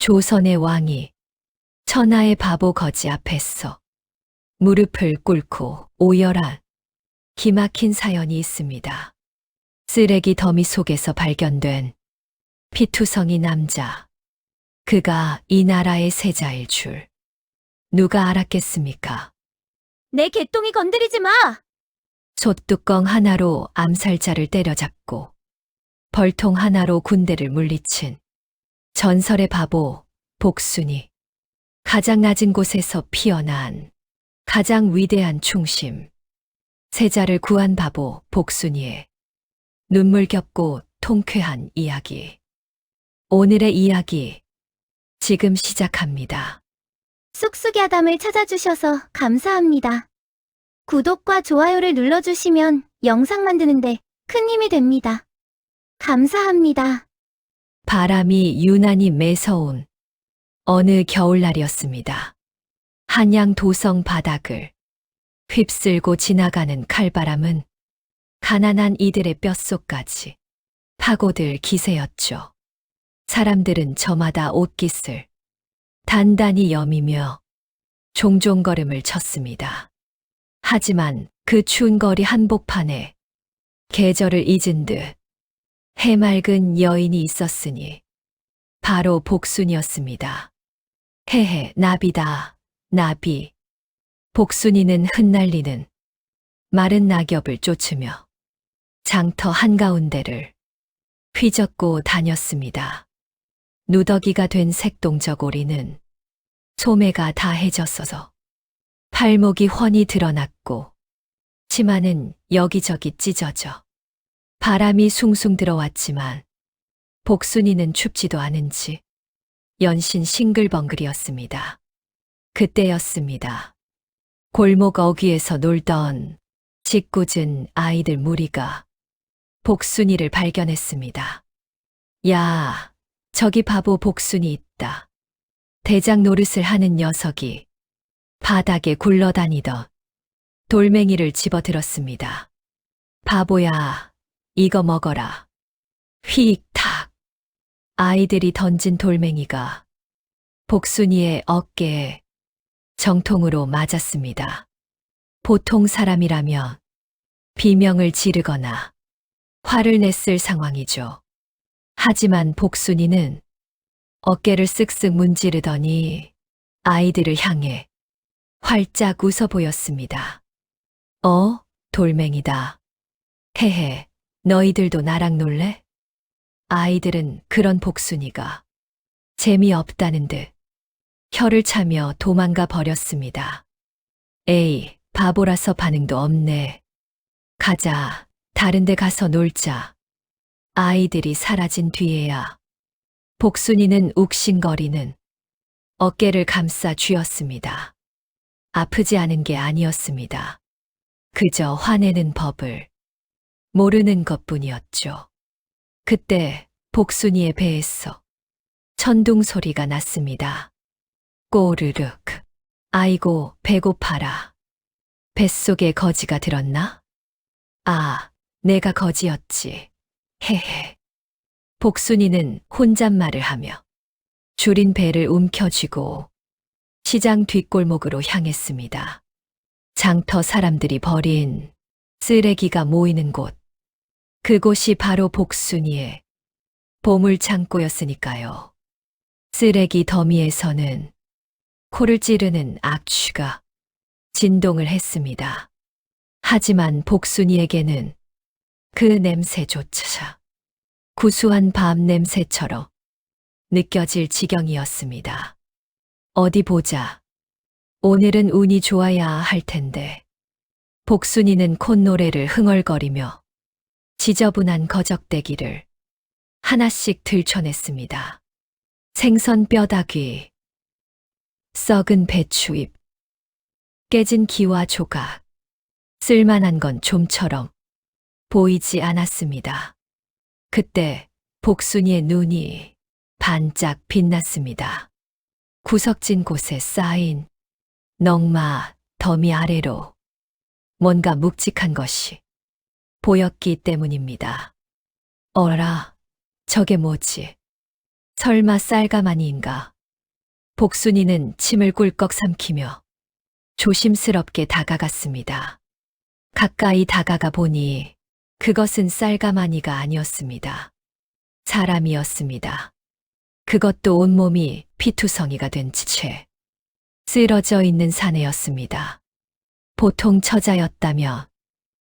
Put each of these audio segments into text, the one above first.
조선의 왕이 천하의 바보 거지 앞에서 무릎을 꿇고 오열한 기막힌 사연이 있습니다. 쓰레기 더미 속에서 발견된 피투성이 남자. 그가 이 나라의 세자일 줄 누가 알았겠습니까? 내 개똥이 건드리지 마! 솥뚜껑 하나로 암살자를 때려잡고 벌통 하나로 군대를 물리친 전설의 바보 복순이. 가장 낮은 곳에서 피어난 가장 위대한 충심. 세자를 구한 바보 복순이의 눈물겹고 통쾌한 이야기. 오늘의 이야기 지금 시작합니다. 쑥쑥이 아담을 찾아주셔서 감사합니다. 구독과 좋아요를 눌러주시면 영상 만드는데 큰 힘이 됩니다. 감사합니다. 바람이 유난히 매서운 어느 겨울날이었습니다. 한양 도성 바닥을 휩쓸고 지나가는 칼바람은 가난한 이들의 뼛속까지 파고들 기세였죠. 사람들은 저마다 옷깃을 단단히 여미며 종종 걸음을 쳤습니다. 하지만 그 추운 거리 한복판에 계절을 잊은 듯 해맑은 여인이 있었으니 바로 복순이었습니다. 헤헤, 나비다, 나비. 복순이는 흩날리는 마른 낙엽을 쫓으며 장터 한가운데를 휘젓고 다녔습니다. 누더기가 된 색동저고리는 소매가 다 해졌어서 팔목이 훤히 드러났고 치마는 여기저기 찢어져 바람이 숭숭 들어왔지만 복순이는 춥지도 않은지 연신 싱글벙글이었습니다. 그때였습니다. 골목 어귀에서 놀던 짓궂은 아이들 무리가 복순이를 발견했습니다. 야, 저기 바보 복순이 있다. 대장 노릇을 하는 녀석이 바닥에 굴러다니던 돌멩이를 집어들었습니다. 바보야, 이거 먹어라. 휙탁. 아이들이 던진 돌멩이가 복순이의 어깨에 정통으로 맞았습니다. 보통 사람이라면 비명을 지르거나 화를 냈을 상황이죠. 하지만 복순이는 어깨를 쓱쓱 문지르더니 아이들을 향해 활짝 웃어 보였습니다. 돌멩이다. 헤헤, 너희들도 나랑 놀래? 아이들은 그런 복순이가 재미없다는 듯 혀를 차며 도망가 버렸습니다. 에이, 바보라서 반응도 없네. 가자, 다른 데 가서 놀자. 아이들이 사라진 뒤에야 복순이는 욱신거리는 어깨를 감싸 쥐었습니다. 아프지 않은 게 아니었습니다. 그저 화내는 법을 모르는 것뿐이었죠. 그때 복순이의 배에서 천둥 소리가 났습니다. 꼬르륵. 아이고, 배고파라. 뱃속에 거지가 들었나? 아, 내가 거지였지. 헤헤. 복순이는 혼잣말을 하며 줄인 배를 움켜쥐고 시장 뒷골목으로 향했습니다. 장터 사람들이 버린 쓰레기가 모이는 곳. 그곳이 바로 복순이의 보물창고였으니까요. 쓰레기 더미에서는 코를 찌르는 악취가 진동을 했습니다. 하지만 복순이에게는 그 냄새조차 구수한 밤 냄새처럼 느껴질 지경이었습니다. 어디 보자. 오늘은 운이 좋아야 할 텐데. 복순이는 콧노래를 흥얼거리며 지저분한 거적대기를 하나씩 들춰냈습니다. 생선 뼈다귀, 썩은 배추잎, 깨진 기와 조각, 쓸만한 건 좀처럼 보이지 않았습니다. 그때 복순이의 눈이 반짝 빛났습니다. 구석진 곳에 쌓인 넝마 더미 아래로 뭔가 묵직한 것이 보였기 때문입니다. 어라, 저게 뭐지? 설마 쌀가마니인가? 복순이는 침을 꿀꺽 삼키며 조심스럽게 다가갔습니다. 가까이 다가가 보니 그것은 쌀가마니가 아니었습니다. 사람이었습니다. 그것도 온몸이 피투성이가 된 채 쓰러져 있는 사내였습니다. 보통 처자였다며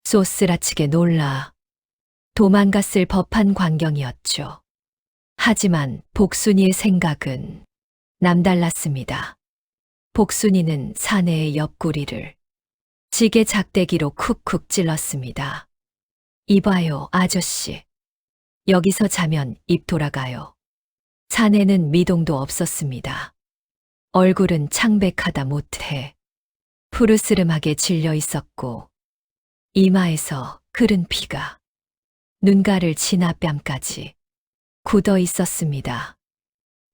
쏘스라치게 놀라 도망갔을 법한 광경이었죠. 하지만 복순이의 생각은 남달랐습니다. 복순이는 사내의 옆구리를 지게 작대기로 쿡쿡 찔렀습니다. 이봐요, 아저씨. 여기서 자면 입 돌아가요. 사내는 미동도 없었습니다. 얼굴은 창백하다 못해 푸르스름하게 질려 있었고 이마에서 흐른 피가 눈가를 지나 뺨까지 굳어 있었습니다.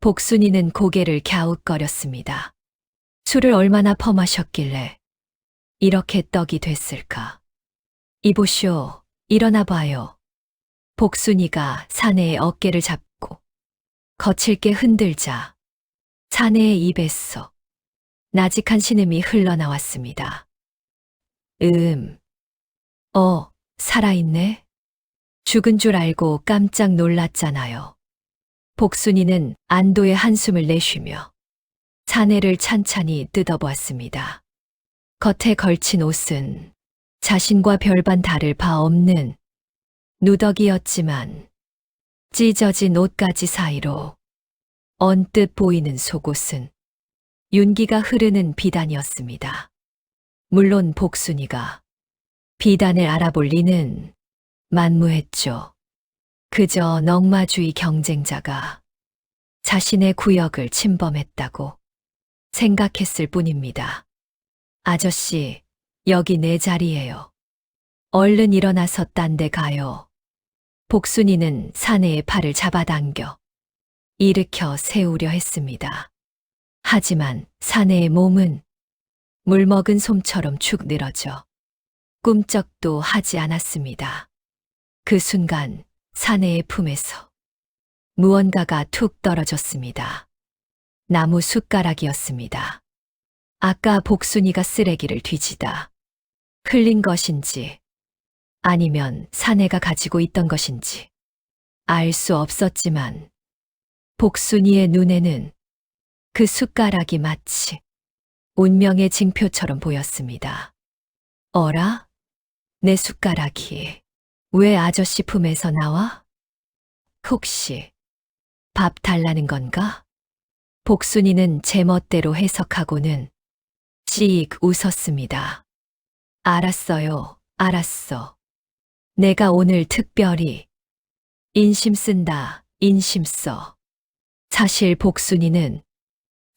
복순이는 고개를 갸웃거렸습니다. 술을 얼마나 퍼마셨길래 이렇게 떡이 됐을까? 이보시오, 일어나 봐요. 복순이가 사내의 어깨를 잡고 거칠게 흔들자 사내의 입에서 나직한 신음이 흘러나왔습니다. 살아있네? 죽은 줄 알고 깜짝 놀랐잖아요. 복순이는 안도의 한숨을 내쉬며 사내를 찬찬히 뜯어보았습니다. 겉에 걸친 옷은 자신과 별반 다를 바 없는 누더기였지만 찢어진 옷가지 사이로 언뜻 보이는 속옷은 윤기가 흐르는 비단이었습니다. 물론 복순이가 비단을 알아볼 리는 만무했죠. 그저 넝마주의 경쟁자가 자신의 구역을 침범했다고 생각했을 뿐입니다. 아저씨, 여기 내 자리예요. 얼른 일어나서 딴 데 가요. 복순이는 사내의 팔을 잡아당겨 일으켜 세우려 했습니다. 하지만 사내의 몸은 물먹은 솜처럼 축 늘어져 꿈쩍도 하지 않았습니다. 그 순간 사내의 품에서 무언가가 툭 떨어졌습니다. 나무 숟가락이었습니다. 아까 복순이가 쓰레기를 뒤지다 흘린 것인지 아니면 사내가 가지고 있던 것인지 알 수 없었지만 복순이의 눈에는 그 숟가락이 마치 운명의 징표처럼 보였습니다. 어라? 내 숟가락이 왜 아저씨 품에서 나와? 혹시 밥 달라는 건가? 복순이는 제멋대로 해석하고는 씩 웃었습니다. 알았어요, 알았어. 내가 오늘 특별히 인심 쓴다, 인심 써. 사실 복순이는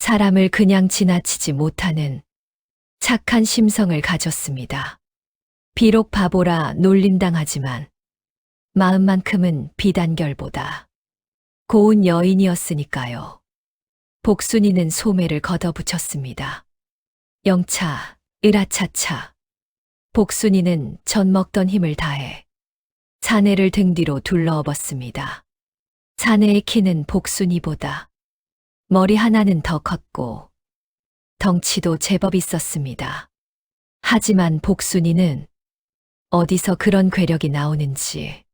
사람을 그냥 지나치지 못하는 착한 심성을 가졌습니다. 비록 바보라 놀림당하지만 마음만큼은 비단결보다 고운 여인이었으니까요. 복순이는 소매를 걷어붙였습니다. 영차, 으라차차. 복순이는 전 먹던 힘을 다해 사내를 등 뒤로 둘러엎었습니다. 사내의 키는 복순이보다 머리 하나는 더 컸고 덩치도 제법 있었습니다. 하지만 복순이는 어디서 그런 괴력이 나오는지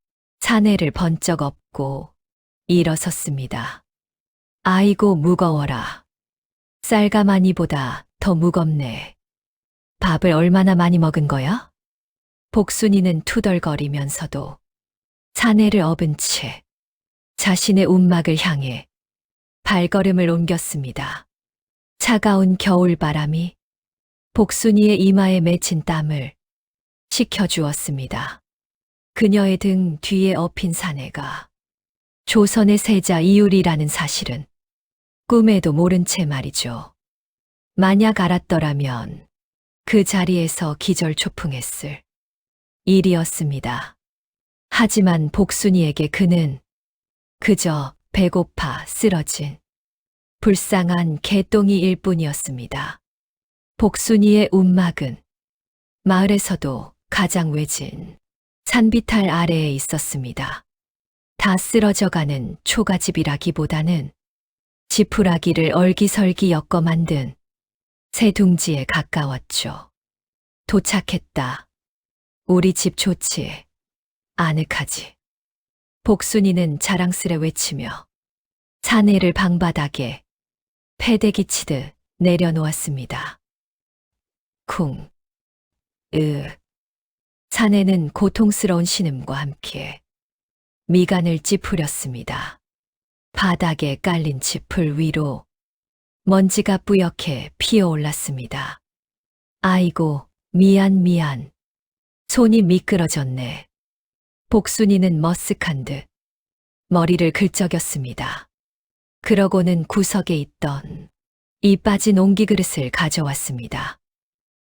사내를 번쩍 엎고 일어섰습니다. 아이고 무거워라. 쌀가마니보다 더 무겁네. 밥을 얼마나 많이 먹은 거야? 복순이는 투덜거리면서도 사내를 업은 채 자신의 움막을 향해 발걸음을 옮겼습니다. 차가운 겨울바람이 복순이의 이마에 맺힌 땀을 식혀주었습니다. 그녀의 등 뒤에 엎인 사내가 조선의 세자 이율이라는 사실은 꿈에도 모른 채 말이죠. 만약 알았더라면 그 자리에서 기절초풍했을 일이었습니다. 하지만 복순이에게 그는 그저 배고파 쓰러진 불쌍한 개똥이일 뿐이었습니다. 복순이의 움막은 마을에서도 가장 외진 산비탈 아래에 있었습니다. 다 쓰러져가는 초가집이라기보다는 지푸라기를 얼기설기 엮어 만든 새 둥지에 가까웠죠. 도착했다. 우리 집 좋지. 아늑하지. 복순이는 자랑스레 외치며 사내를 방바닥에 패대기 치듯 내려놓았습니다. 쿵, 사내는 고통스러운 신음과 함께 미간을 찌푸렸습니다. 바닥에 깔린 지풀 위로 먼지가 뿌옇게 피어올랐습니다. 아이고, 미안. 손이 미끄러졌네. 복순이는 머쓱한 듯 머리를 긁적였습니다. 그러고는 구석에 있던 이 빠진 옹기 그릇을 가져왔습니다.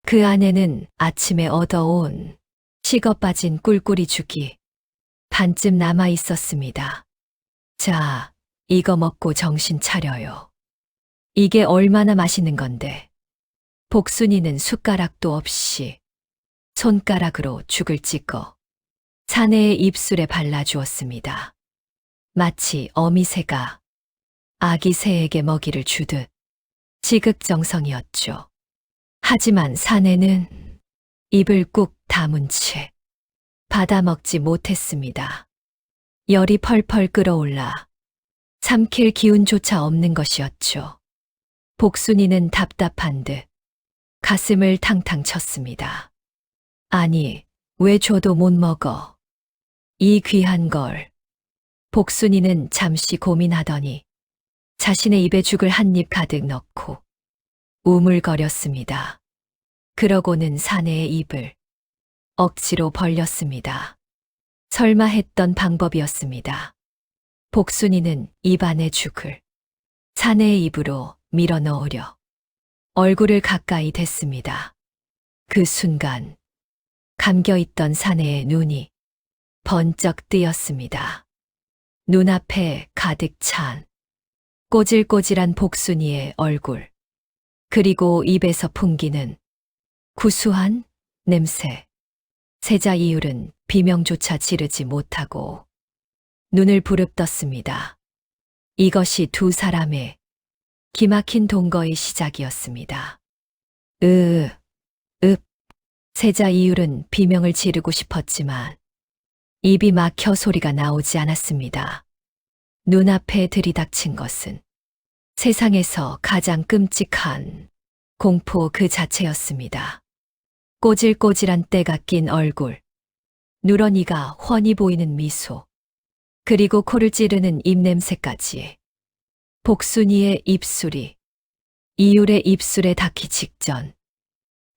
그 안에는 아침에 얻어온 식어 빠진 꿀꿀이 죽이 반쯤 남아 있었습니다. 자, 이거 먹고 정신 차려요. 이게 얼마나 맛있는 건데. 복순이는 숟가락도 없이 손가락으로 죽을 찍어 사내의 입술에 발라주었습니다. 마치 어미새가 아기 새에게 먹이를 주듯 지극정성이었죠. 하지만 사내는 입을 꾹 다문 채 받아먹지 못했습니다. 열이 펄펄 끓어올라 삼킬 기운조차 없는 것이었죠. 복순이는 답답한 듯 가슴을 탕탕 쳤습니다. 아니, 왜 줘도 못 먹어? 이 귀한 걸. 복순이는 잠시 고민하더니 자신의 입에 죽을 한 입 가득 넣고 우물거렸습니다. 그러고는 사내의 입을 억지로 벌렸습니다. 설마 했던 방법이었습니다. 복순이는 입안의 죽을 사내의 입으로 밀어 넣으려 얼굴을 가까이 댔습니다. 그 순간 감겨있던 사내의 눈이 번쩍 뜨였습니다. 눈앞에 가득 찬 꼬질꼬질한 복순이의 얼굴, 그리고 입에서 풍기는 구수한 냄새. 세자 이율은 비명조차 지르지 못하고 눈을 부릅떴습니다. 이것이 두 사람의 기막힌 동거의 시작이었습니다. 세자 이율은 비명을 지르고 싶었지만 입이 막혀 소리가 나오지 않았습니다. 눈앞에 들이닥친 것은 세상에서 가장 끔찍한 공포 그 자체였습니다. 꼬질꼬질한 때가 낀 얼굴, 누런이가 훤히 보이는 미소, 그리고 코를 찌르는 입냄새까지. 복순이의 입술이 이율의 입술에 닿기 직전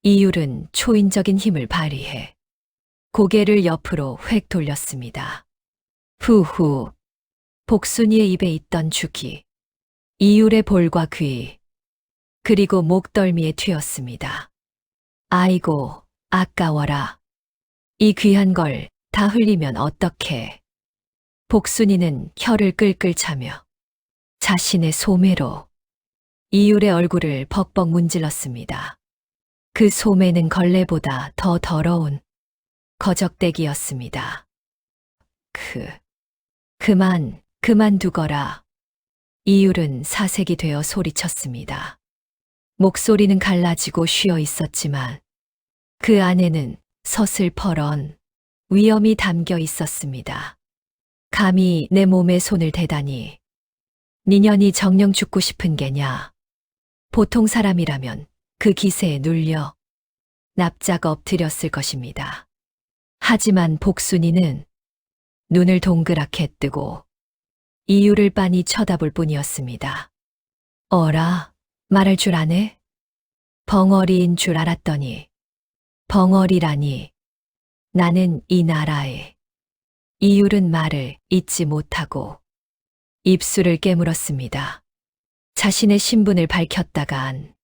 이율은 초인적인 힘을 발휘해 고개를 옆으로 획 돌렸습니다. 후후, 복순이의 입에 있던 죽이 이율의 볼과 귀, 그리고 목덜미에 튀었습니다. 아이고, 아까워라. 이 귀한 걸 다 흘리면 어떡해. 복순이는 혀를 끌끌 차며 자신의 소매로 이율의 얼굴을 벅벅 문질렀습니다. 그 소매는 걸레보다 더 더러운 거적대기였습니다. 그만두거라. 이율은 사색이 되어 소리쳤습니다. 목소리는 갈라지고 쉬어 있었지만 그 안에는 서슬퍼런 위험이 담겨 있었습니다. 감히 내 몸에 손을 대다니. 니년이 정녕 죽고 싶은 게냐. 보통 사람이라면 그 기세에 눌려 납작 엎드렸을 것입니다. 하지만 복순이는 눈을 동그랗게 뜨고 이유를 빤히 쳐다볼 뿐이었습니다. 어라, 말할 줄 아네? 벙어리인 줄 알았더니 벙어리라니. 나는 이 나라의. 이율은 말을 잇지 못하고 입술을 깨물었습니다. 자신의 신분을 밝혔다간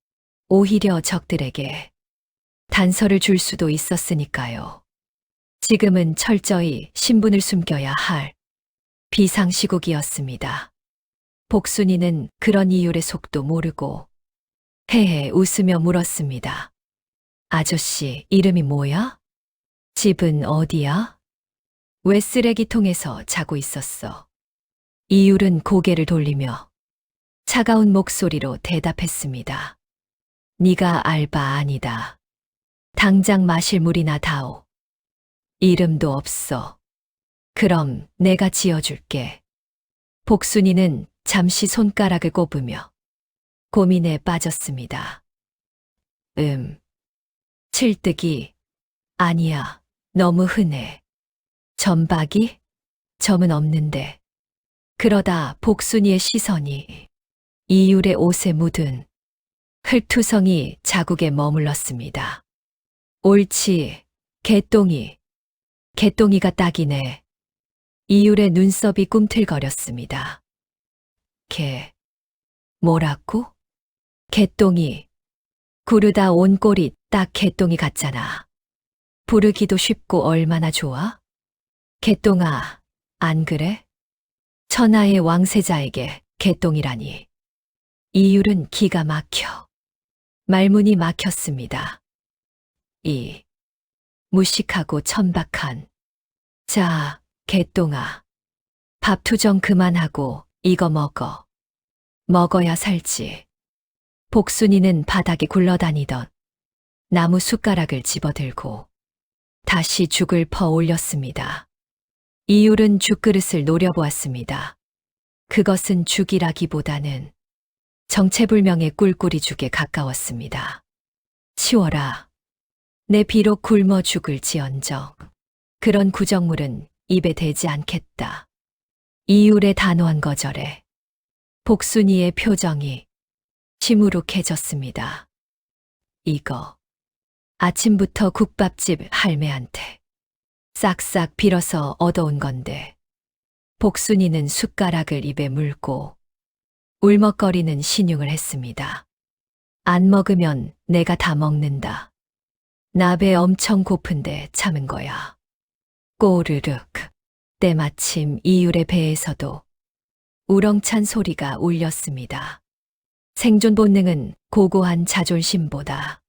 오히려 적들에게 단서를 줄 수도 있었으니까요. 지금은 철저히 신분을 숨겨야 할 비상시국이었습니다. 복순이는 그런 이율의 속도 모르고 헤헤 웃으며 물었습니다. 아저씨, 이름이 뭐야? 집은 어디야? 왜 쓰레기통에서 자고 있었어? 이율은 고개를 돌리며 차가운 목소리로 대답했습니다. 네가 알바 아니다. 당장 마실 물이나 다오. 이름도 없어. 그럼 내가 지어줄게. 복순이는 잠시 손가락을 꼽으며 고민에 빠졌습니다. 칠뜨기? 아니야. 너무 흔해. 점박이? 점은 없는데. 그러다 복순이의 시선이 이율의 옷에 묻은 흙투성이 자국에 머물렀습니다. 옳지, 개똥이. 개똥이가 딱이네. 이율의 눈썹이 꿈틀거렸습니다. 뭐라고? 개똥이. 구르다 온 꼴이 딱 개똥이 같잖아. 부르기도 쉽고 얼마나 좋아? 개똥아, 안 그래? 천하의 왕세자에게 개똥이라니. 이율은 기가 막혀. 말문이 막혔습니다. 무식하고 천박한. 자, 개똥아. 밥 투정 그만하고 이거 먹어. 먹어야 살지. 복순이는 바닥에 굴러다니던 나무 숟가락을 집어들고 다시 죽을 퍼 올렸습니다. 이율은 죽그릇을 노려보았습니다. 그것은 죽이라기보다는 정체불명의 꿀꿀이 죽에 가까웠습니다. 치워라. 내 비록 굶어 죽을지언정 그런 구정물은 입에 대지 않겠다. 이율의 단호한 거절에 복순이의 표정이 시무룩해졌습니다. 이거 아침부터 국밥집 할매한테 싹싹 빌어서 얻어온 건데. 복순이는 숟가락을 입에 물고 울먹거리는 신용을 했습니다. 안 먹으면 내가 다 먹는다. 나 배 엄청 고픈데 참은 거야. 꼬르륵. 때마침 이율의 배에서도 우렁찬 소리가 울렸습니다. 생존 본능은 고고한 자존심보다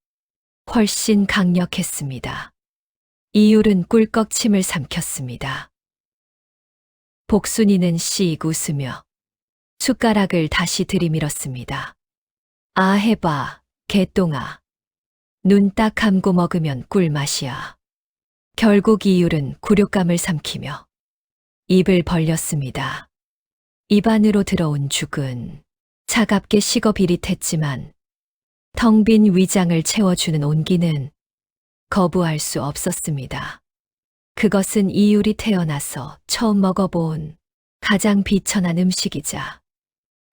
훨씬 강력했습니다. 이율은 꿀꺽 침을 삼켰습니다. 복순이는 씩 웃으며 숟가락을 다시 들이밀었습니다. 아, 해봐, 개똥아. 눈 딱 감고 먹으면 꿀맛이야. 결국 이율은 굴욕감을 삼키며 입을 벌렸습니다. 입 안으로 들어온 죽은 차갑게 식어 비릿했지만 텅 빈 위장을 채워주는 온기는 거부할 수 없었습니다. 그것은 이율이 태어나서 처음 먹어본 가장 비천한 음식이자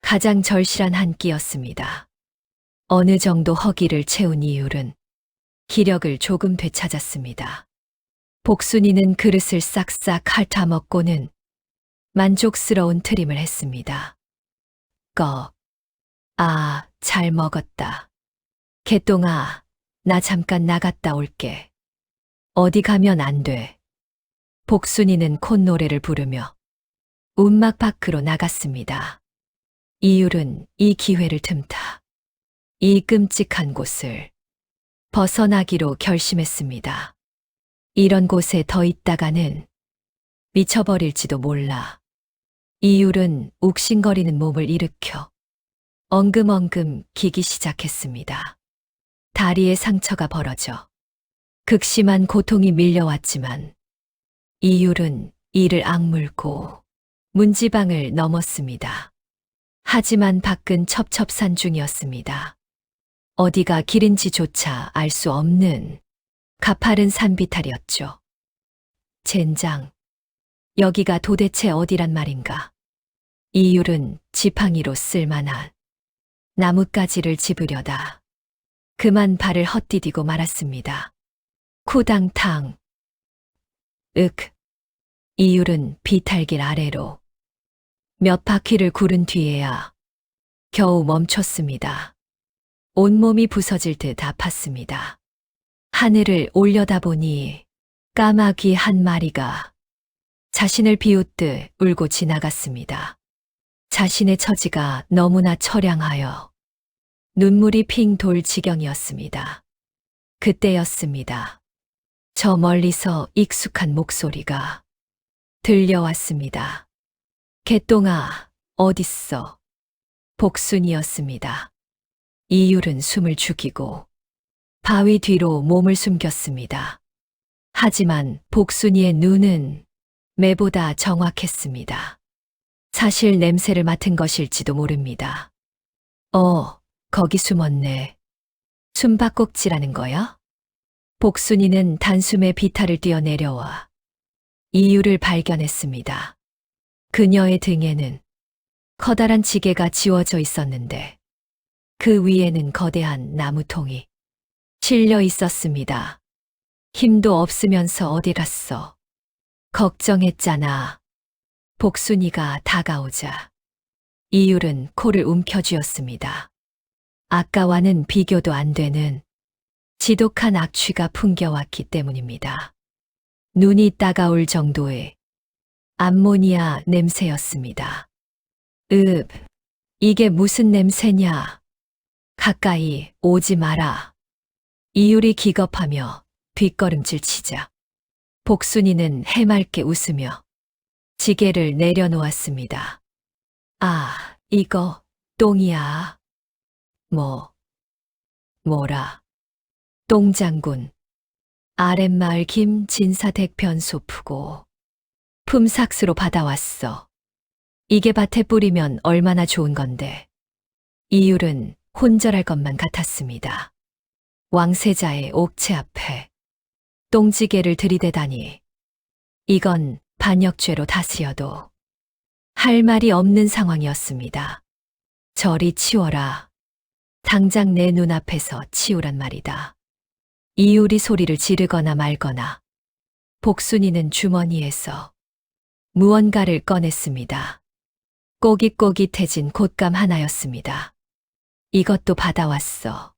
가장 절실한 한 끼였습니다. 어느 정도 허기를 채운 이율은 기력을 조금 되찾았습니다. 복순이는 그릇을 싹싹 핥아먹고는 만족스러운 트림을 했습니다. 잘 먹었다. 개똥아, 나 잠깐 나갔다 올게. 어디 가면 안 돼. 복순이는 콧노래를 부르며 움막 밖으로 나갔습니다. 이율은 이 기회를 틈타 이 끔찍한 곳을 벗어나기로 결심했습니다. 이런 곳에 더 있다가는 미쳐버릴지도 몰라. 이율은 욱신거리는 몸을 일으켜 엉금엉금 기기 시작했습니다. 다리에 상처가 벌어져 극심한 고통이 밀려왔지만 이율은 이를 악물고 문지방을 넘었습니다. 하지만 밖은 첩첩산중이었습니다. 어디가 길인지조차 알 수 없는 가파른 산비탈이었죠. 젠장, 여기가 도대체 어디란 말인가. 이율은 지팡이로 쓸만한 나뭇가지를 집으려다 그만 발을 헛디디고 말았습니다. 쿠당탕. 이율은 비탈길 아래로 몇 바퀴를 구른 뒤에야 겨우 멈췄습니다. 온몸이 부서질 듯 아팠습니다. 하늘을 올려다보니 까마귀 한 마리가 자신을 비웃듯 울고 지나갔습니다. 자신의 처지가 너무나 처량하여 눈물이 핑 돌 지경이었습니다. 그때였습니다. 저 멀리서 익숙한 목소리가 들려왔습니다. 개똥아, 어딨어? 복순이었습니다. 이율은 숨을 죽이고 바위 뒤로 몸을 숨겼습니다. 하지만 복순이의 눈은 매보다 정확했습니다. 사실 냄새를 맡은 것일지도 모릅니다. 거기 숨었네. 숨바꼭질하는 거야? 복순이는 단숨에 비탈을 뛰어내려와 이유를 발견했습니다. 그녀의 등에는 커다란 지게가 지워져 있었는데 그 위에는 거대한 나무통이 실려 있었습니다. 힘도 없으면서 어디 갔어? 걱정했잖아. 복순이가 다가오자 이율은 코를 움켜쥐었습니다. 아까와는 비교도 안 되는 지독한 악취가 풍겨왔기 때문입니다. 눈이 따가울 정도의 암모니아 냄새였습니다. 이게 무슨 냄새냐? 가까이 오지 마라. 이율이 기겁하며 뒷걸음질 치자 복순이는 해맑게 웃으며 지게를 내려놓았습니다. 이거 똥이야. 뭐라? 똥장군. 아랫마을 김진사댁 변소프고 품삯으로 받아왔어. 이게 밭에 뿌리면 얼마나 좋은 건데. 이율은 혼절할 것만 같았습니다. 왕세자의 옥체 앞에 똥지게를 들이대다니. 이건 반역죄로 다스여도 할 말이 없는 상황이었습니다. 저리 치워라. 당장 내 눈앞에서 치우란 말이다. 이율이 소리를 지르거나 말거나 복순이는 주머니에서 무언가를 꺼냈습니다. 꼬깃꼬깃해진 곶감 하나였습니다. 이것도 받아왔어.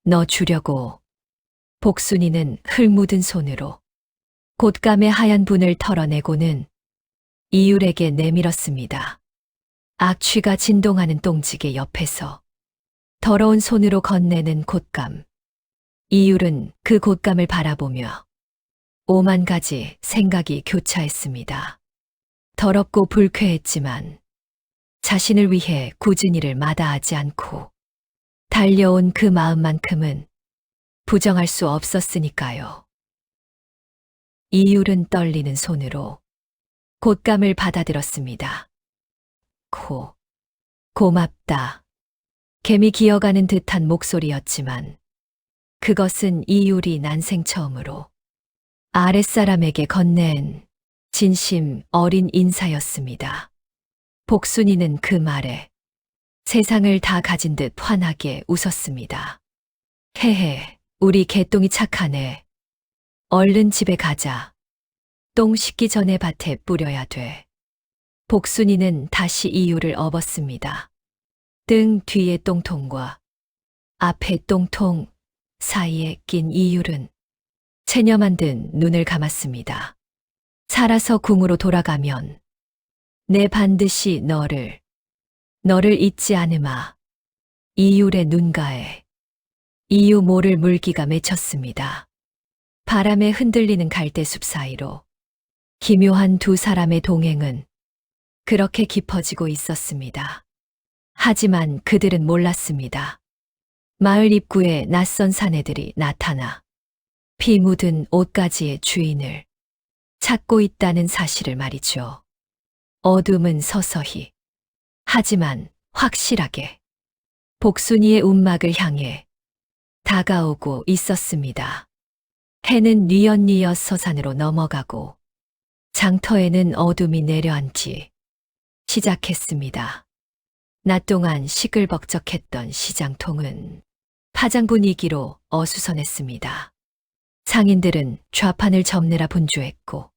너 주려고. 복순이는 흙 묻은 손으로 곶감의 하얀 분을 털어내고는 이율에게 내밀었습니다. 악취가 진동하는 똥지게 옆에서 더러운 손으로 건네는 곶감. 이율은 그 곶감을 바라보며 오만 가지 생각이 교차했습니다. 더럽고 불쾌했지만 자신을 위해 굳은 일을 마다하지 않고 달려온 그 마음만큼은 부정할 수 없었으니까요. 이율은 떨리는 손으로 곶감을 받아들었습니다. 고맙다. 개미 기어가는 듯한 목소리였지만 그것은 이율이 난생 처음으로 아랫사람에게 건넨 진심 어린 인사였습니다. 복순이는 그 말에 세상을 다 가진 듯 환하게 웃었습니다. 헤헤, 우리 개똥이 착하네. 얼른 집에 가자. 똥 씻기 전에 밭에 뿌려야 돼. 복순이는 다시 이유를 업었습니다. 등 뒤에 똥통과 앞에 똥통 사이에 낀 이율은 체념한 듯 눈을 감았습니다. 살아서 궁으로 돌아가면 내 반드시 너를 잊지 않으마. 이율의 눈가에 이유 모를 물기가 맺혔습니다. 바람에 흔들리는 갈대숲 사이로 기묘한 두 사람의 동행은 그렇게 깊어지고 있었습니다. 하지만 그들은 몰랐습니다. 마을 입구에 낯선 사내들이 나타나 피 묻은 옷가지의 주인을 찾고 있다는 사실을 말이죠. 어둠은 서서히, 하지만 확실하게 복순이의 움막을 향해 다가오고 있었습니다. 해는 뉘엿뉘엿 서산으로 넘어가고 장터에는 어둠이 내려앉기 시작했습니다. 낮 동안 시끌벅적했던 시장통은 파장 분위기로 어수선했습니다. 상인들은 좌판을 접느라 분주했고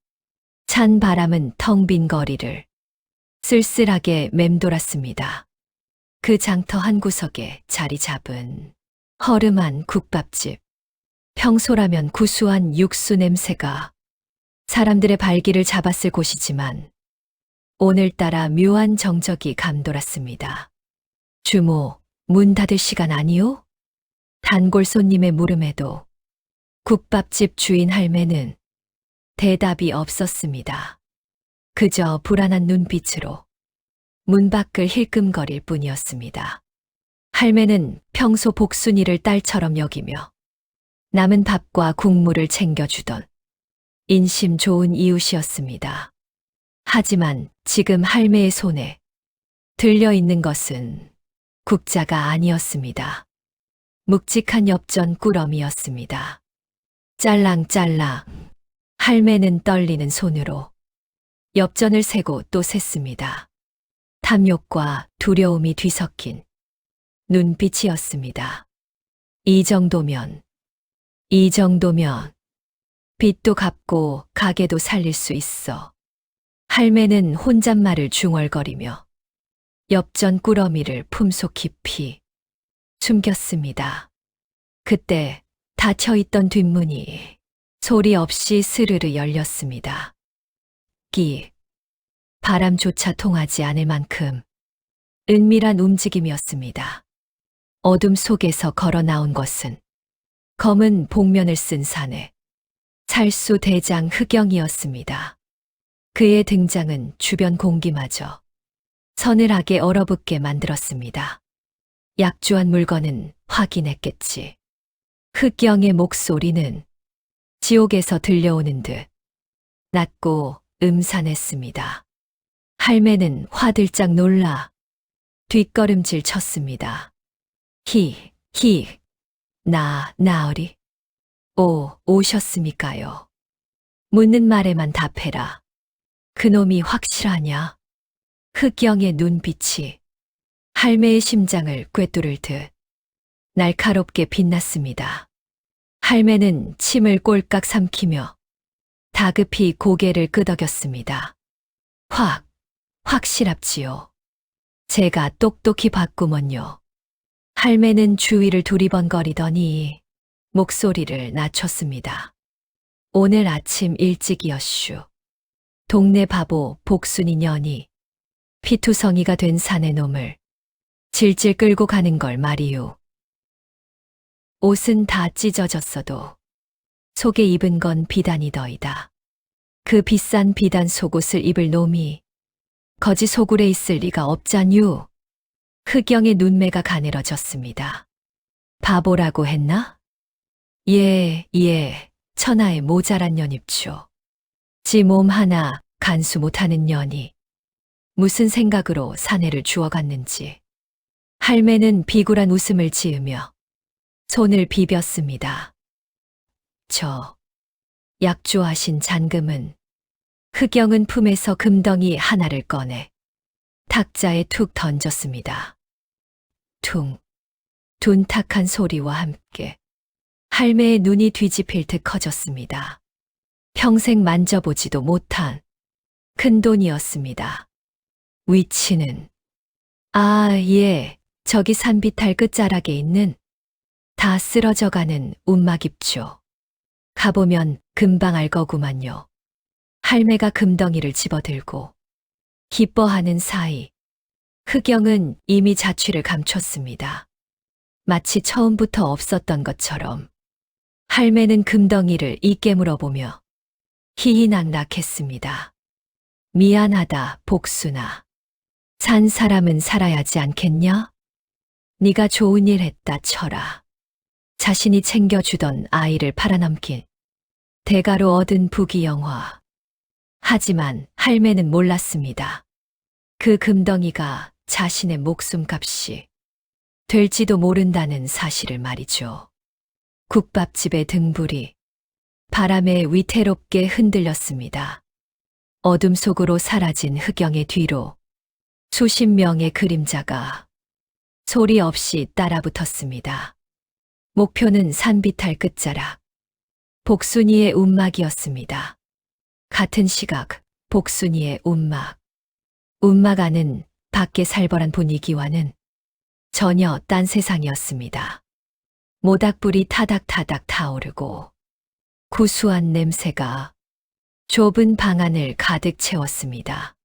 찬 바람은 텅 빈 거리를 쓸쓸하게 맴돌았습니다. 그 장터 한 구석에 자리 잡은 허름한 국밥집. 평소라면 구수한 육수 냄새가 사람들의 발길을 잡았을 곳이지만 오늘따라 묘한 정적이 감돌았습니다. 주모, 문 닫을 시간 아니오? 단골 손님의 물음에도 국밥집 주인 할매는 대답이 없었습니다. 그저 불안한 눈빛으로 문 밖을 힐끔거릴 뿐이었습니다. 할매는 평소 복순이를 딸처럼 여기며 남은 밥과 국물을 챙겨주던 인심 좋은 이웃이었습니다. 하지만 지금 할매의 손에 들려있는 것은 국자가 아니었습니다. 묵직한 엽전 꾸러미였습니다. 짤랑짤랑 할매는 떨리는 손으로 엽전을 세고 또 셌습니다. 탐욕과 두려움이 뒤섞인 눈빛이었습니다. 이 정도면 빚도 갚고 가게도 살릴 수 있어. 할매는 혼잣말을 중얼거리며 엽전 꾸러미를 품속 깊이 숨겼습니다. 그때 닫혀있던 뒷문이 소리 없이 스르르 열렸습니다. 바람조차 통하지 않을 만큼 은밀한 움직임이었습니다. 어둠 속에서 걸어 나온 것은 검은 복면을 쓴 사내 살수 대장 흑영이었습니다. 그의 등장은 주변 공기마저 서늘하게 얼어붙게 만들었습니다. 약주한 물건은 확인했겠지. 흑영의 목소리는 지옥에서 들려오는 듯 낮고 음산했습니다. 할매는 화들짝 놀라 뒷걸음질 쳤습니다. 나으리. 오셨습니까요? 묻는 말에만 답해라. 그놈이 확실하냐? 흑영의 눈빛이 할매의 심장을 꿰뚫을 듯 날카롭게 빛났습니다. 할매는 침을 꼴깍 삼키며 다급히 고개를 끄덕였습니다. 확실합지요. 제가 똑똑히 봤구먼요. 할매는 주위를 두리번거리더니 목소리를 낮췄습니다. 오늘 아침 일찍이었슈. 동네 바보 복순이 년이 피투성이가 된 사내 놈을 질질 끌고 가는 걸 말이유. 옷은 다 찢어졌어도 속에 입은 건 비단이더이다. 그 비싼 비단 속옷을 입을 놈이 거지 소굴에 있을 리가 없잖유. 흑영의 눈매가 가늘어졌습니다. 바보라고 했나? 예, 천하의 모자란 년입쇼. 지 몸 하나 간수 못하는 년이 무슨 생각으로 사내를 주워갔는지. 할매는 비굴한 웃음을 지으며 손을 비볐습니다. 저 약주하신 잔금은. 흑영은 품에서 금덩이 하나를 꺼내 탁자에 툭 던졌습니다. 둔탁한 소리와 함께 할매의 눈이 뒤집힐 듯 커졌습니다. 평생 만져보지도 못한 큰 돈이었습니다. 위치는 저기 산비탈 끝자락에 있는 다 쓰러져가는 운막입죠. 가보면 금방 알 거구만요. 할매가 금덩이를 집어들고 기뻐하는 사이 흑영은 이미 자취를 감췄습니다. 마치 처음부터 없었던 것처럼 할매는 금덩이를 잊게 물어보며 희희낙낙했습니다. 미안하다, 복순아. 산 사람은 살아야지 않겠냐? 네가 좋은 일 했다 쳐라. 자신이 챙겨주던 아이를 팔아넘긴 대가로 얻은 부귀영화. 하지만 할매는 몰랐습니다. 그 금덩이가 자신의 목숨값이 될지도 모른다는 사실을 말이죠. 국밥집의 등불이 바람에 위태롭게 흔들렸습니다. 어둠 속으로 사라진 흑영의 뒤로 수십 명의 그림자가 소리 없이 따라붙었습니다. 목표는 산비탈 끝자락, 복순이의 운막이었습니다. 같은 시각 복순이의 운막 안은 밖의 살벌한 분위기와는 전혀 딴 세상이었습니다. 모닥불이 타닥타닥 타오르고 구수한 냄새가 좁은 방 안을 가득 채웠습니다.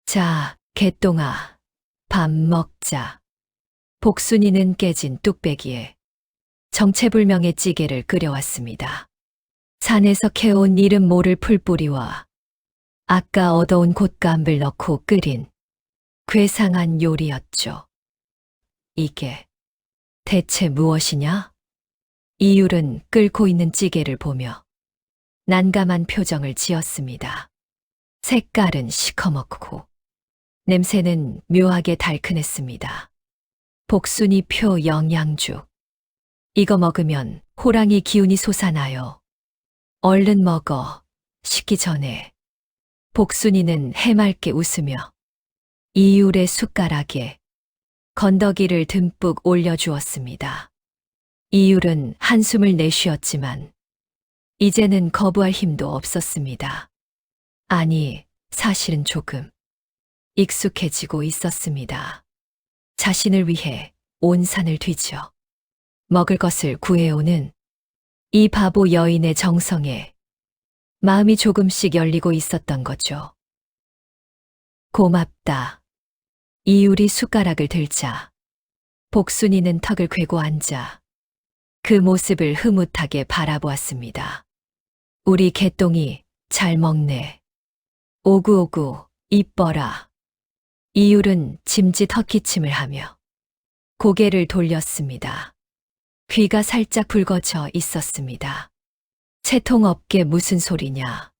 자, 개똥아, 밥 먹자. 복순이는 깨진 뚝배기에 정체불명의 찌개를 끓여왔습니다. 산에서 캐온 이름 모를 풀뿌리와 아까 얻어온 곶감을 넣고 끓인 괴상한 요리였죠. 이게 대체 무엇이냐? 이율은 끓고 있는 찌개를 보며 난감한 표정을 지었습니다. 색깔은 시커멓고 냄새는 묘하게 달큰했습니다. 복순이 표 영양죽. 이거 먹으면 호랑이 기운이 솟아나요. 얼른 먹어. 식기 전에. 복순이는 해맑게 웃으며 이율의 숟가락에 건더기를 듬뿍 올려주었습니다. 이율은 한숨을 내쉬었지만 이제는 거부할 힘도 없었습니다. 아니, 사실은 조금 익숙해지고 있었습니다. 자신을 위해 온 산을 뒤져 먹을 것을 구해오는 이 바보 여인의 정성에 마음이 조금씩 열리고 있었던 거죠. 고맙다. 이율이 숟가락을 들자 복순이는 턱을 괴고 앉아 그 모습을 흐뭇하게 바라보았습니다. 우리 개똥이 잘 먹네. 오구오구 이뻐라. 이율은 짐짓 헛기침을 하며 고개를 돌렸습니다. 귀가 살짝 붉어져 있었습니다. 채통없게 무슨 소리냐.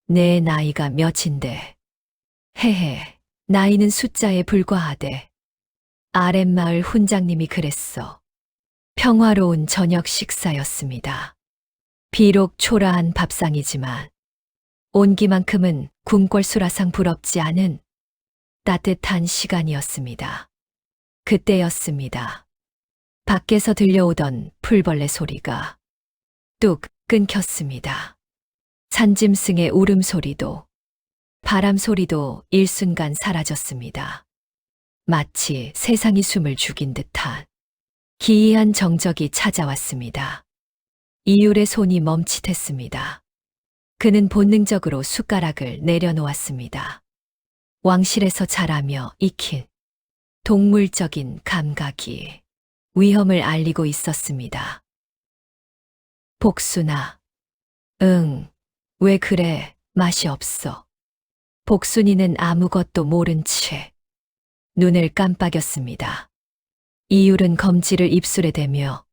내 나이가 몇인데. 헤헤, 나이는 숫자에 불과하대. 아랫마을 훈장님이 그랬어. 평화로운 저녁 식사였습니다. 비록 초라한 밥상이지만 온기만큼은 궁궐수라상 부럽지 않은 따뜻한 시간이었습니다. 그때였습니다. 밖에서 들려오던 풀벌레 소리가 뚝 끊겼습니다. 산짐승의 울음소리도 바람 소리도 일순간 사라졌습니다. 마치 세상이 숨을 죽인 듯한 기이한 정적이 찾아왔습니다. 이율의 손이 멈칫했습니다. 그는 본능적으로 숟가락을 내려놓았습니다. 왕실에서 자라며 익힌 동물적인 감각이 위험을 알리고 있었습니다. 복순아. 응, 왜 그래, 맛이 없어. 복순이는 아무것도 모른 채 눈을 깜빡였습니다. 이율은 검지를 입술에 대며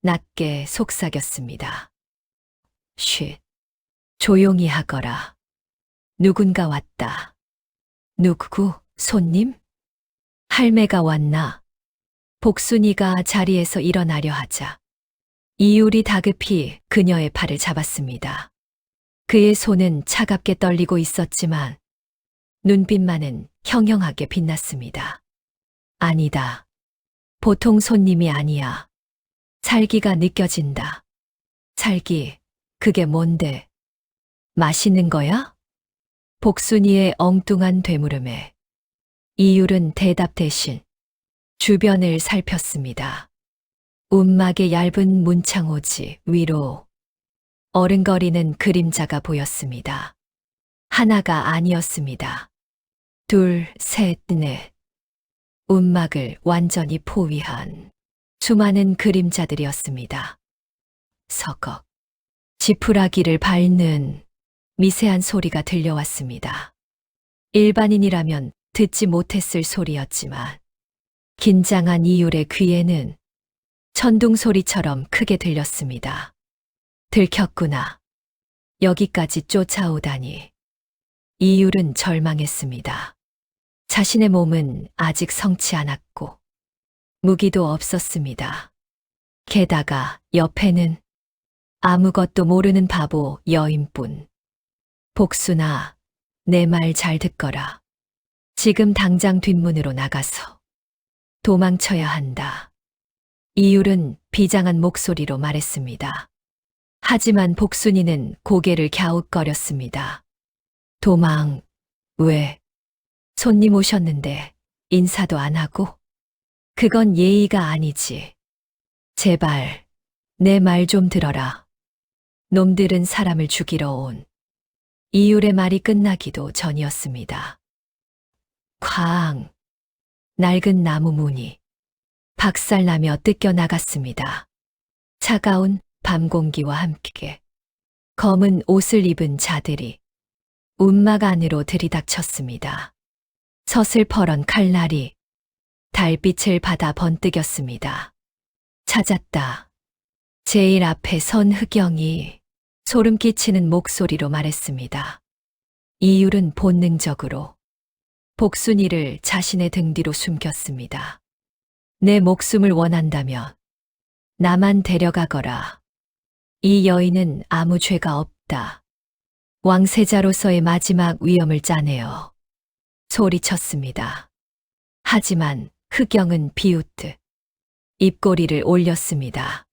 낮게 속삭였습니다. 쉿, 조용히 하거라. 누군가 왔다. 누구? 손님? 할매가 왔나? 복순이가 자리에서 일어나려 하자 이율이 다급히 그녀의 팔을 잡았습니다. 그의 손은 차갑게 떨리고 있었지만 눈빛만은 형형하게 빛났습니다. 아니다. 보통 손님이 아니야. 살기가 느껴진다. 살기, 그게 뭔데? 맛있는 거야? 복순이의 엉뚱한 되물음에 이율은 대답 대신 주변을 살폈습니다. 움막의 얇은 문창호지 위로 어른거리는 그림자가 보였습니다. 하나가 아니었습니다. 둘, 셋, 넷. 움막을 완전히 포위한 수많은 그림자들이었습니다. 서걱. 지푸라기를 밟는 미세한 소리가 들려왔습니다. 일반인이라면 듣지 못했을 소리였지만 긴장한 이율의 귀에는 천둥 소리처럼 크게 들렸습니다. 들켰구나. 여기까지 쫓아오다니. 이율은 절망했습니다. 자신의 몸은 아직 성치 않았고 무기도 없었습니다. 게다가 옆에는 아무것도 모르는 바보 여인뿐. 복순아, 내 말 잘 듣거라. 지금 당장 뒷문으로 나가서 도망쳐야 한다. 이율은 비장한 목소리로 말했습니다. 하지만 복순이는 고개를 갸웃거렸습니다. 도망, 왜? 손님 오셨는데 인사도 안 하고? 그건 예의가 아니지. 제발, 내 말 좀 들어라. 놈들은 사람을 죽이러 온. 이율의 말이 끝나기도 전이었습니다. 쾅! 낡은 나무 문이 박살나며 뜯겨 나갔습니다. 차가운 밤 공기와 함께 검은 옷을 입은 자들이 움막 안으로 들이닥쳤습니다. 서슬퍼런 칼날이 달빛을 받아 번뜩였습니다. 찾았다. 제일 앞에 선 흑영이 소름 끼치는 목소리로 말했습니다. 이율은 본능적으로 복순이를 자신의 등 뒤로 숨겼습니다. 내 목숨을 원한다면 나만 데려가거라. 이 여인은 아무 죄가 없다. 왕세자로서의 마지막 위험을 짜내어 소리쳤습니다. 하지만 흑영은 비웃듯 입꼬리를 올렸습니다.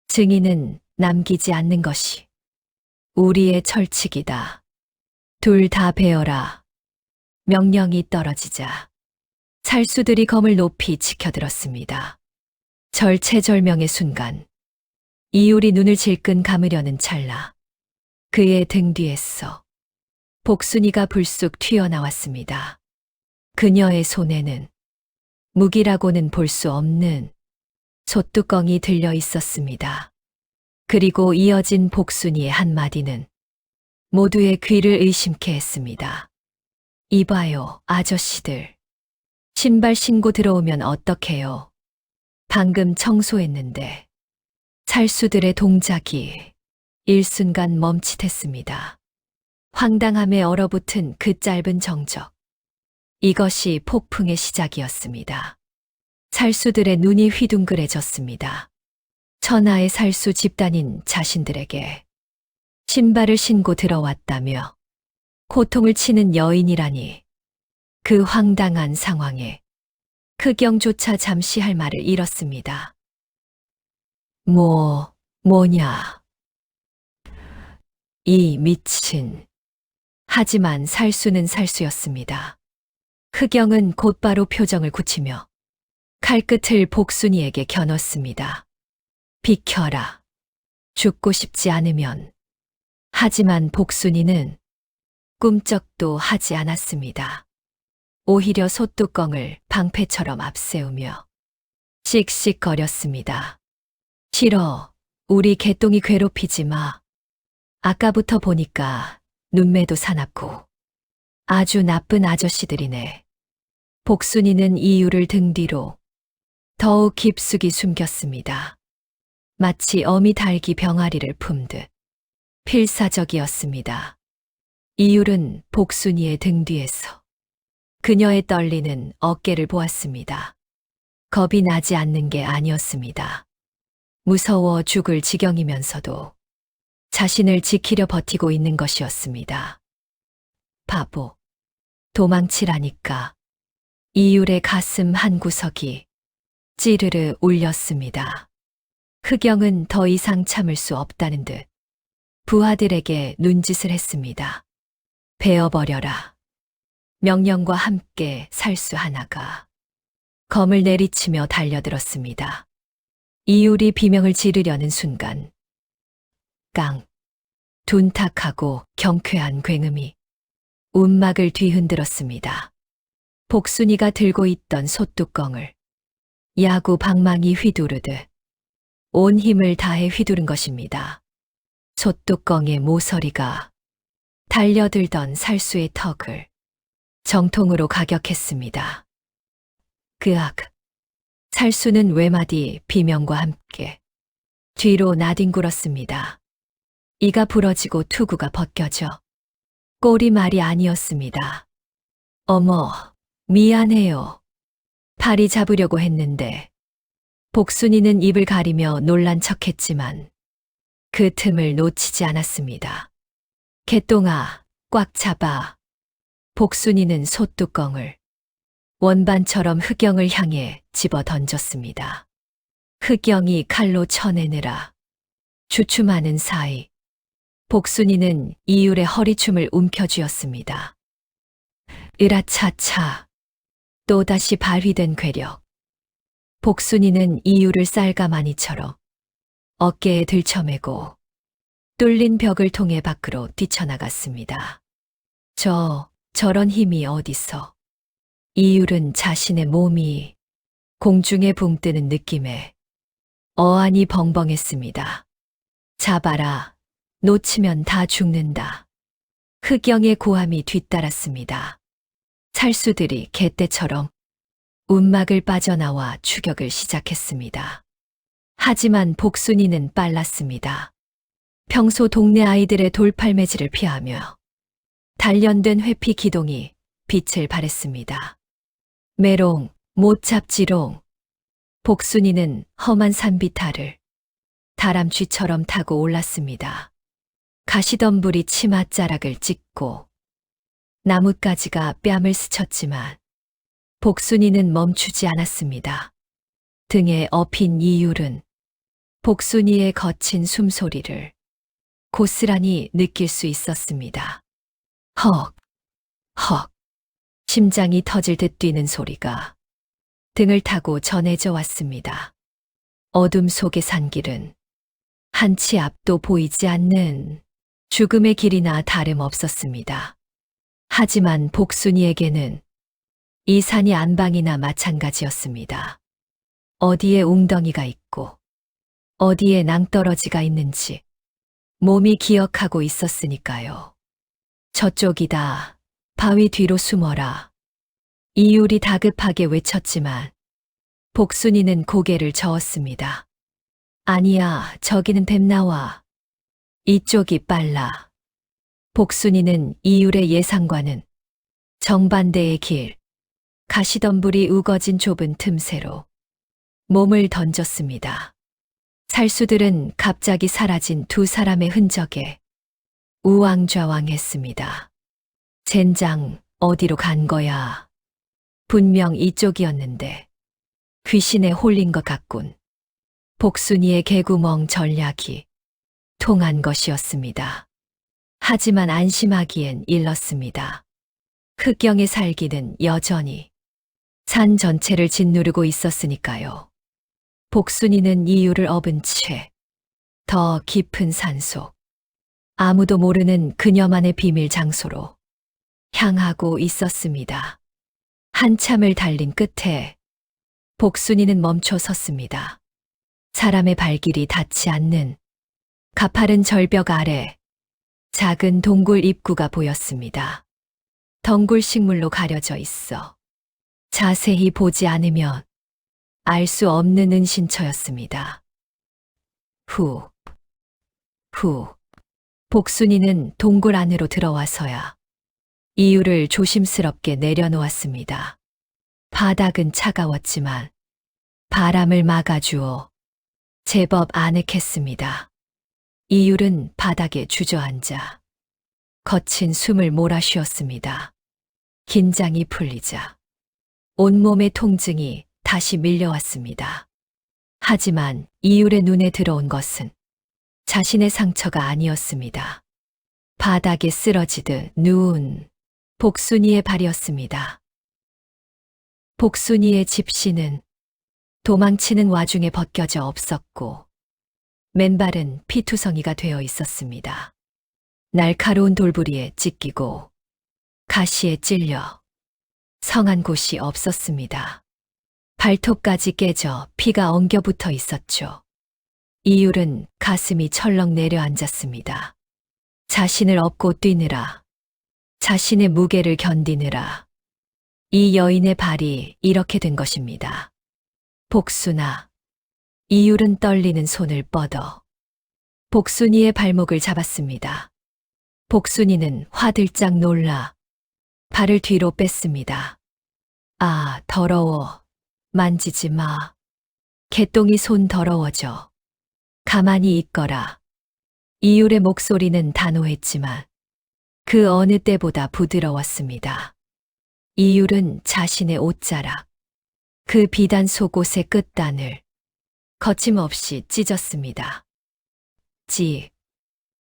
증인은 남기지 않는 것이 우리의 철칙이다. 둘 다 베어라. 명령이 떨어지자 살수들이 검을 높이 치켜들었습니다. 절체절명의 순간 이율이 눈을 질끈 감으려는 찰나 그의 등 뒤에서 복순이가 불쑥 튀어나왔습니다. 그녀의 손에는 무기라고는 볼 수 없는 솥뚜껑이 들려 있었습니다. 그리고 이어진 복순이의 한마디는 모두의 귀를 의심케 했습니다. 이봐요, 아저씨들. 신발 신고 들어오면 어떡해요? 방금 청소했는데. 살수들의 동작이 일순간 멈칫했습니다. 황당함에 얼어붙은 그 짧은 정적. 이것이 폭풍의 시작이었습니다. 살수들의 눈이 휘둥그레졌습니다. 천하의 살수 집단인 자신들에게 신발을 신고 들어왔다며 고통을 치는 여인이라니 그 황당한 상황에 흑영조차 잠시 할 말을 잃었습니다. 뭐냐. 이 미친. 하지만 살수는 살수였습니다. 흑영은 곧바로 표정을 굳히며 칼끝을 복순이에게 겨눴습니다. 비켜라. 죽고 싶지 않으면. 하지만 복순이는 꿈쩍도 하지 않았습니다. 오히려 솥뚜껑을 방패처럼 앞세우며 씩씩거렸습니다. 싫어. 우리 개똥이 괴롭히지 마. 아까부터 보니까 눈매도 사납고 아주 나쁜 아저씨들이네. 복순이는 이유를 등 뒤로 더욱 깊숙이 숨겼습니다. 마치 어미 닭이 병아리를 품듯 필사적이었습니다. 이율은 복순이의 등 뒤에서 그녀의 떨리는 어깨를 보았습니다. 겁이 나지 않는 게 아니었습니다. 무서워 죽을 지경이면서도 자신을 지키려 버티고 있는 것이었습니다. 바보. 도망치라니까. 이율의 가슴 한 구석이 찌르르 울렸습니다. 흑영은 더 이상 참을 수 없다는 듯 부하들에게 눈짓을 했습니다. 베어버려라. 명령과 함께 살수 하나가 검을 내리치며 달려들었습니다. 이율이 비명을 지르려는 순간 깡. 둔탁하고 경쾌한 굉음이 움막을 뒤흔들었습니다. 복순이가 들고 있던 솥뚜껑을 야구 방망이 휘두르듯 온 힘을 다해 휘두른 것입니다. 솥뚜껑의 모서리가 달려들던 살수의 턱을 정통으로 가격했습니다. 그악. 살수는 외마디 비명과 함께 뒤로 나뒹굴었습니다. 이가 부러지고 투구가 벗겨져 꼴이 말이 아니었습니다. 어머, 미안해요. 팔이 잡으려고 했는데 복순이는 입을 가리며 놀란 척했지만 그 틈을 놓치지 않았습니다. 개똥아, 꽉 잡아. 복순이는 솥뚜껑을 원반처럼 흑영을 향해 집어 던졌습니다. 흑영이 칼로 쳐내느라 주춤하는 사이 복순이는 이율의 허리춤을 움켜쥐었습니다. 으라차차. 또다시 발휘된 괴력. 복순이는 이율을 쌀가마니처럼 어깨에 들쳐매고 뚫린 벽을 통해 밖으로 뛰쳐나갔습니다. 저런 힘이 어디서. 이율은 자신의 몸이 공중에 붕 뜨는 느낌에 어안이 벙벙했습니다. 잡아라. 놓치면 다 죽는다. 흑영의 고함이 뒤따랐습니다. 살수들이 개떼처럼 움막을 빠져나와 추격을 시작했습니다. 하지만 복순이는 빨랐습니다. 평소 동네 아이들의 돌팔매질을 피하며 단련된 회피 기동이 빛을 발했습니다. 메롱, 못 잡지롱. 복순이는 험한 산비탈을 다람쥐처럼 타고 올랐습니다. 가시덤불이 치맛자락을 찍고 나뭇가지가 뺨을 스쳤지만 복순이는 멈추지 않았습니다. 등에 업힌 이율은 복순이의 거친 숨소리를 고스란히 느낄 수 있었습니다. 헉, 헉. 심장이 터질 듯 뛰는 소리가 등을 타고 전해져 왔습니다. 어둠 속의 산길은 한치 앞도 보이지 않는 죽음의 길이나 다름없었습니다. 하지만 복순이에게는 이 산이 안방이나 마찬가지였습니다. 어디에 웅덩이가 있고 어디에 낭떠러지가 있는지 몸이 기억하고 있었으니까요. 저쪽이다. 바위 뒤로 숨어라. 이율이 다급하게 외쳤지만 복순이는 고개를 저었습니다. 아니야, 저기는 뱀 나와. 이쪽이 빨라. 복순이는 이율의 예상과는 정반대의 길, 가시덤불이 우거진 좁은 틈새로 몸을 던졌습니다. 살수들은 갑자기 사라진 두 사람의 흔적에 우왕좌왕했습니다. 젠장, 어디로 간 거야? 분명 이쪽이었는데 귀신에 홀린 것 같군. 복순이의 개구멍 전략이 통한 것이었습니다. 하지만 안심하기엔 일렀습니다. 흑경의 살기는 여전히 산 전체를 짓누르고 있었으니까요. 복순이는 이유를 업은 채 더 깊은 산속, 아무도 모르는 그녀만의 비밀 장소로 향하고 있었습니다. 한참을 달린 끝에 복순이는 멈춰 섰습니다. 사람의 발길이 닿지 않는 가파른 절벽 아래 작은 동굴 입구가 보였습니다. 덩굴 식물로 가려져 있어 자세히 보지 않으면 알 수 없는 은신처였습니다. 후. 복순이는 동굴 안으로 들어와서야 이유를 조심스럽게 내려놓았습니다. 바닥은 차가웠지만 바람을 막아주어 제법 아늑했습니다. 이율은 바닥에 주저앉아 거친 숨을 몰아쉬었습니다. 긴장이 풀리자 온몸의 통증이 다시 밀려왔습니다. 하지만 이율의 눈에 들어온 것은 자신의 상처가 아니었습니다. 바닥에 쓰러지듯 누운 복순이의 발이었습니다. 복순이의 집시는 도망치는 와중에 벗겨져 없었고 맨발은 피투성이가 되어 있었습니다. 날카로운 돌부리에 찢기고 가시에 찔려 성한 곳이 없었습니다. 발톱까지 깨져 피가 엉겨붙어 있었죠. 이율은 가슴이 철렁 내려앉았습니다. 자신을 업고 뛰느라, 자신의 무게를 견디느라 이 여인의 발이 이렇게 된 것입니다. 복순아. 이율은 떨리는 손을 뻗어 복순이의 발목을 잡았습니다. 복순이는 화들짝 놀라 발을 뒤로 뺐습니다. 아, 더러워. 만지지 마. 개똥이 손 더러워져. 가만히 있거라. 이율의 목소리는 단호했지만 그 어느 때보다 부드러웠습니다. 이율은 자신의 옷자락, 그 비단 속옷의 끝단을 거침없이 찢었습니다.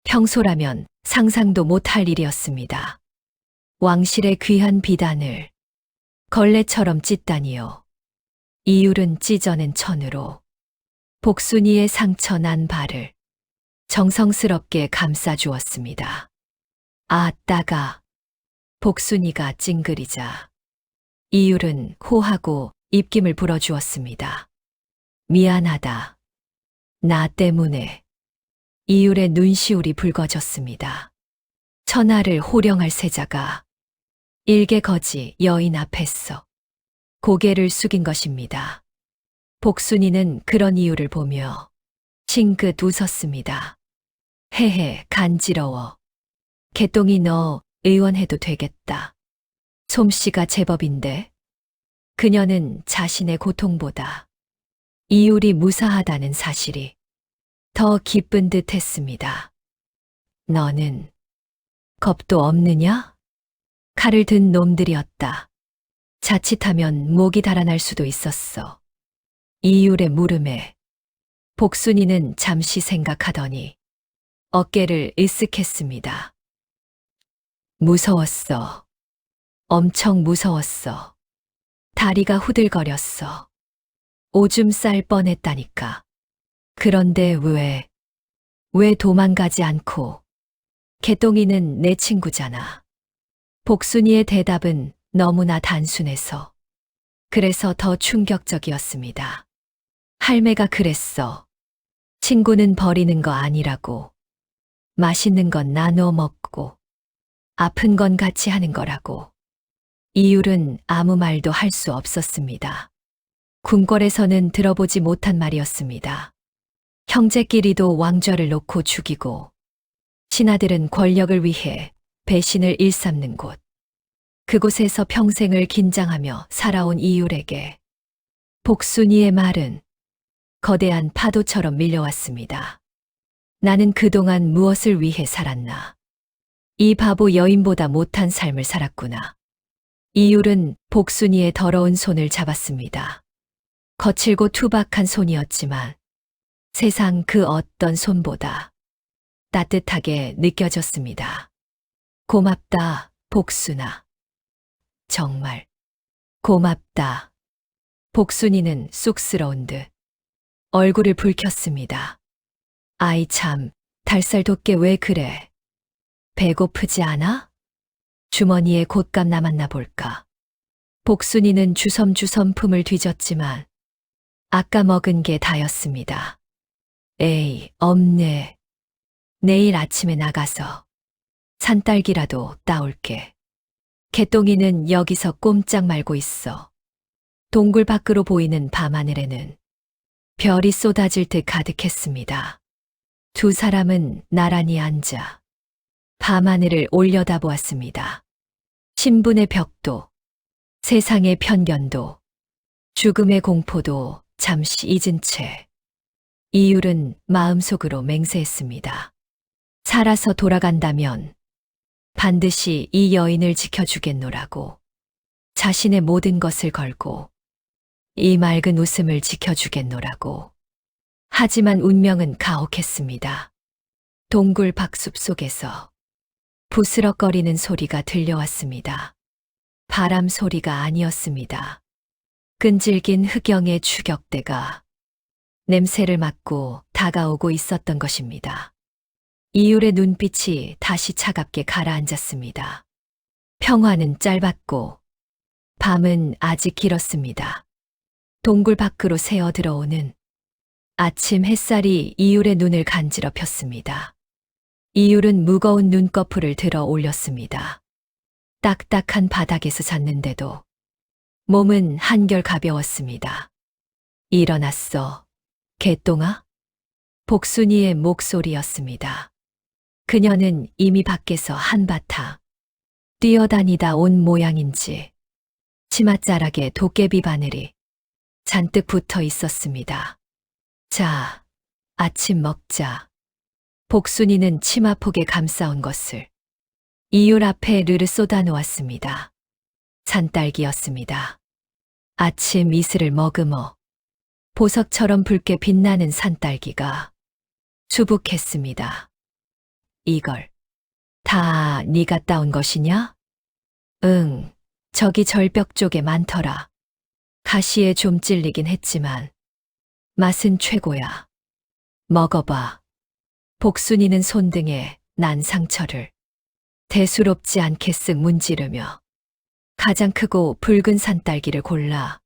평소라면 상상도 못할 일이었습니다. 왕실의 귀한 비단을 걸레처럼 찢다니요. 이율은 찢어낸 천으로 복순이의 상처 난 발을 정성스럽게 감싸주었습니다. 아, 따가. 복순이가 찡그리자 이율은 호하고 입김을 불어주었습니다. 미안하다. 나 때문에. 이율의 눈시울이 붉어졌습니다. 천하를 호령할 세자가 일개 거지 여인 앞에서 고개를 숙인 것입니다. 복순이는 그런 이유를 보며 싱긋 웃었습니다. 헤헤, 간지러워. 개똥이 너 의원해도 되겠다. 솜씨가 제법인데. 그녀는 자신의 고통보다 이율이 무사하다는 사실이 더 기쁜 듯 했습니다. 너는 겁도 없느냐? 칼을 든 놈들이었다. 자칫하면 목이 달아날 수도 있었어. 이율의 물음에 복순이는 잠시 생각하더니 어깨를 으쓱했습니다. 무서웠어. 엄청 무서웠어. 다리가 후들거렸어. 오줌 쌀 뻔했다니까. 그런데 왜 도망가지 않고? 개똥이는 내 친구잖아. 복순이의 대답은 너무나 단순해서 그래서 더 충격적이었습니다. 할매가 그랬어. 친구는 버리는 거 아니라고. 맛있는 건 나눠 먹고 아픈 건 같이 하는 거라고. 이율은 아무 말도 할 수 없었습니다. 궁궐에서는 들어보지 못한 말이었습니다. 형제끼리도 왕좌를 놓고 죽이고 신하들은 권력을 위해 배신을 일삼는 곳. 그곳에서 평생을 긴장하며 살아온 이율에게 복순이의 말은 거대한 파도처럼 밀려왔습니다. 나는 그동안 무엇을 위해 살았나? 이 바보 여인보다 못한 삶을 살았구나. 이율은 복순이의 더러운 손을 잡았습니다. 거칠고 투박한 손이었지만 세상 그 어떤 손보다 따뜻하게 느껴졌습니다. 고맙다, 복순아. 정말 고맙다. 복순이는 쑥스러운 듯 얼굴을 붉혔습니다. 아이 참, 달살 돋게 왜 그래? 배고프지 않아? 주머니에 곶감 남았나 볼까? 복순이는 주섬주섬 품을 뒤졌지만 아까 먹은 게 다였습니다. 에이, 없네. 내일 아침에 나가서 산딸기라도 따올게. 개똥이는 여기서 꼼짝 말고 있어. 동굴 밖으로 보이는 밤하늘에는 별이 쏟아질 듯 가득했습니다. 두 사람은 나란히 앉아 밤하늘을 올려다보았습니다. 신분의 벽도, 세상의 편견도, 죽음의 공포도 잠시 잊은 채 이율은 마음속으로 맹세했습니다. 살아서 돌아간다면 반드시 이 여인을 지켜주겠노라고. 자신의 모든 것을 걸고 이 맑은 웃음을 지켜주겠노라고. 하지만 운명은 가혹했습니다. 동굴 박숲 속에서 부스럭거리는 소리가 들려왔습니다. 바람 소리가 아니었습니다. 끈질긴 흑영의 추격대가 냄새를 맡고 다가오고 있었던 것입니다. 이율의 눈빛이 다시 차갑게 가라앉았습니다. 평화는 짧았고 밤은 아직 길었습니다. 동굴 밖으로 새어 들어오는 아침 햇살이 이율의 눈을 간지럽혔습니다. 이율은 무거운 눈꺼풀을 들어 올렸습니다. 딱딱한 바닥에서 잤는데도 몸은 한결 가벼웠습니다. 일어났어, 개똥아? 복순이의 목소리였습니다. 그녀는 이미 밖에서 한바탕 뛰어다니다 온 모양인지 치맛자락에 도깨비 바늘이 잔뜩 붙어 있었습니다. 자, 아침 먹자. 복순이는 치마폭에 감싸온 것을 이율 앞에 르르 쏟아놓았습니다. 산딸기였습니다. 아침 이슬을 머금어 보석처럼 붉게 빛나는 산딸기가 수북했습니다. 이걸 다 네가 따온 것이냐? 응, 저기 절벽 쪽에 많더라. 가시에 좀 찔리긴 했지만 맛은 최고야. 먹어봐. 복순이는 손등에 난 상처를 대수롭지 않게 쓱 문지르며 가장 크고 붉은 산딸기를 골라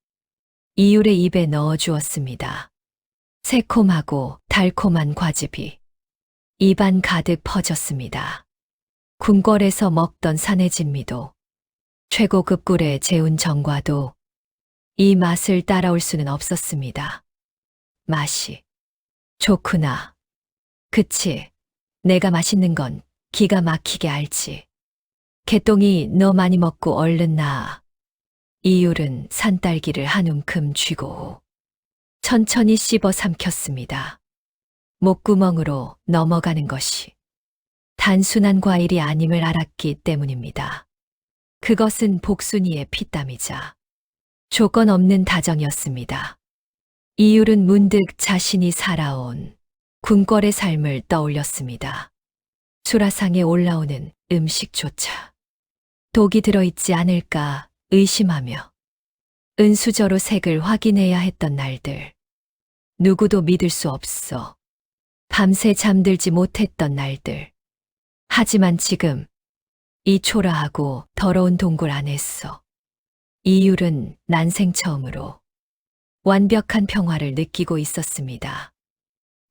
이율의 입에 넣어 주었습니다. 새콤하고 달콤한 과즙이 입안 가득 퍼졌습니다. 궁궐에서 먹던 산의 진미도 최고급 꿀에 재운 정과도 이 맛을 따라올 수는 없었습니다. 맛이 좋구나. 그치. 내가 맛있는 건 기가 막히게 알지. 개똥이 너 많이 먹고 얼른 나아. 이율은 산딸기를 한 움큼 쥐고 천천히 씹어 삼켰습니다. 목구멍으로 넘어가는 것이 단순한 과일이 아님을 알았기 때문입니다. 그것은 복순이의 피땀이자 조건 없는 다정이었습니다. 이율은 문득 자신이 살아온 궁궐의 삶을 떠올렸습니다. 수라상에 올라오는 음식조차 독이 들어있지 않을까 의심하며 은수저로 색을 확인해야 했던 날들. 누구도 믿을 수 없어 밤새 잠들지 못했던 날들. 하지만 지금 이 초라하고 더러운 동굴 안에서 이율은 난생 처음으로 완벽한 평화를 느끼고 있었습니다.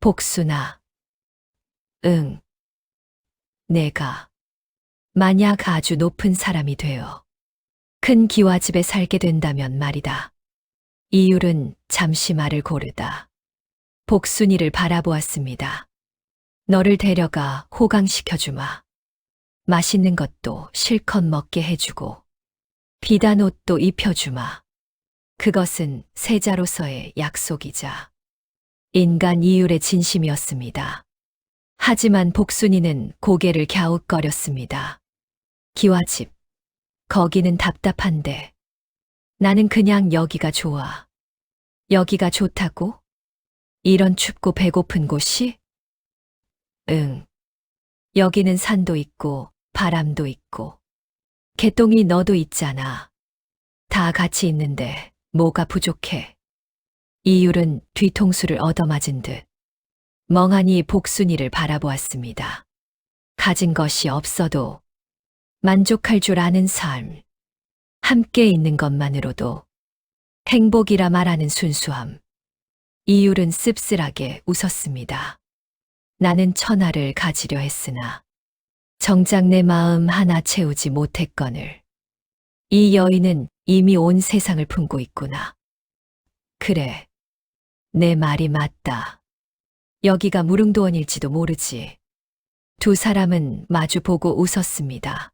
복순아. 응. 내가 만약 아주 높은 사람이 되어 큰 기와집에 살게 된다면 말이다. 이율은 잠시 말을 고르다 복순이를 바라보았습니다. 너를 데려가 호강시켜주마. 맛있는 것도 실컷 먹게 해주고 비단 옷도 입혀주마. 그것은 세자로서의 약속이자 인간 이율의 진심이었습니다. 하지만 복순이는 고개를 갸웃거렸습니다. 기와집, 거기는 답답한데 나는 그냥 여기가 좋아. 여기가 좋다고? 이런 춥고 배고픈 곳이? 응. 여기는 산도 있고 바람도 있고 개똥이 너도 있잖아. 다 같이 있는데 뭐가 부족해? 이율은 뒤통수를 얻어맞은 듯 멍하니 복순이를 바라보았습니다. 가진 것이 없어도 만족할 줄 아는 삶. 함께 있는 것만으로도 행복이라 말하는 순수함. 이율은 씁쓸하게 웃었습니다. 나는 천하를 가지려 했으나 정작 내 마음 하나 채우지 못했거늘. 이 여인은 이미 온 세상을 품고 있구나. 그래, 내 말이 맞다. 여기가 무릉도원일지도 모르지. 두 사람은 마주보고 웃었습니다.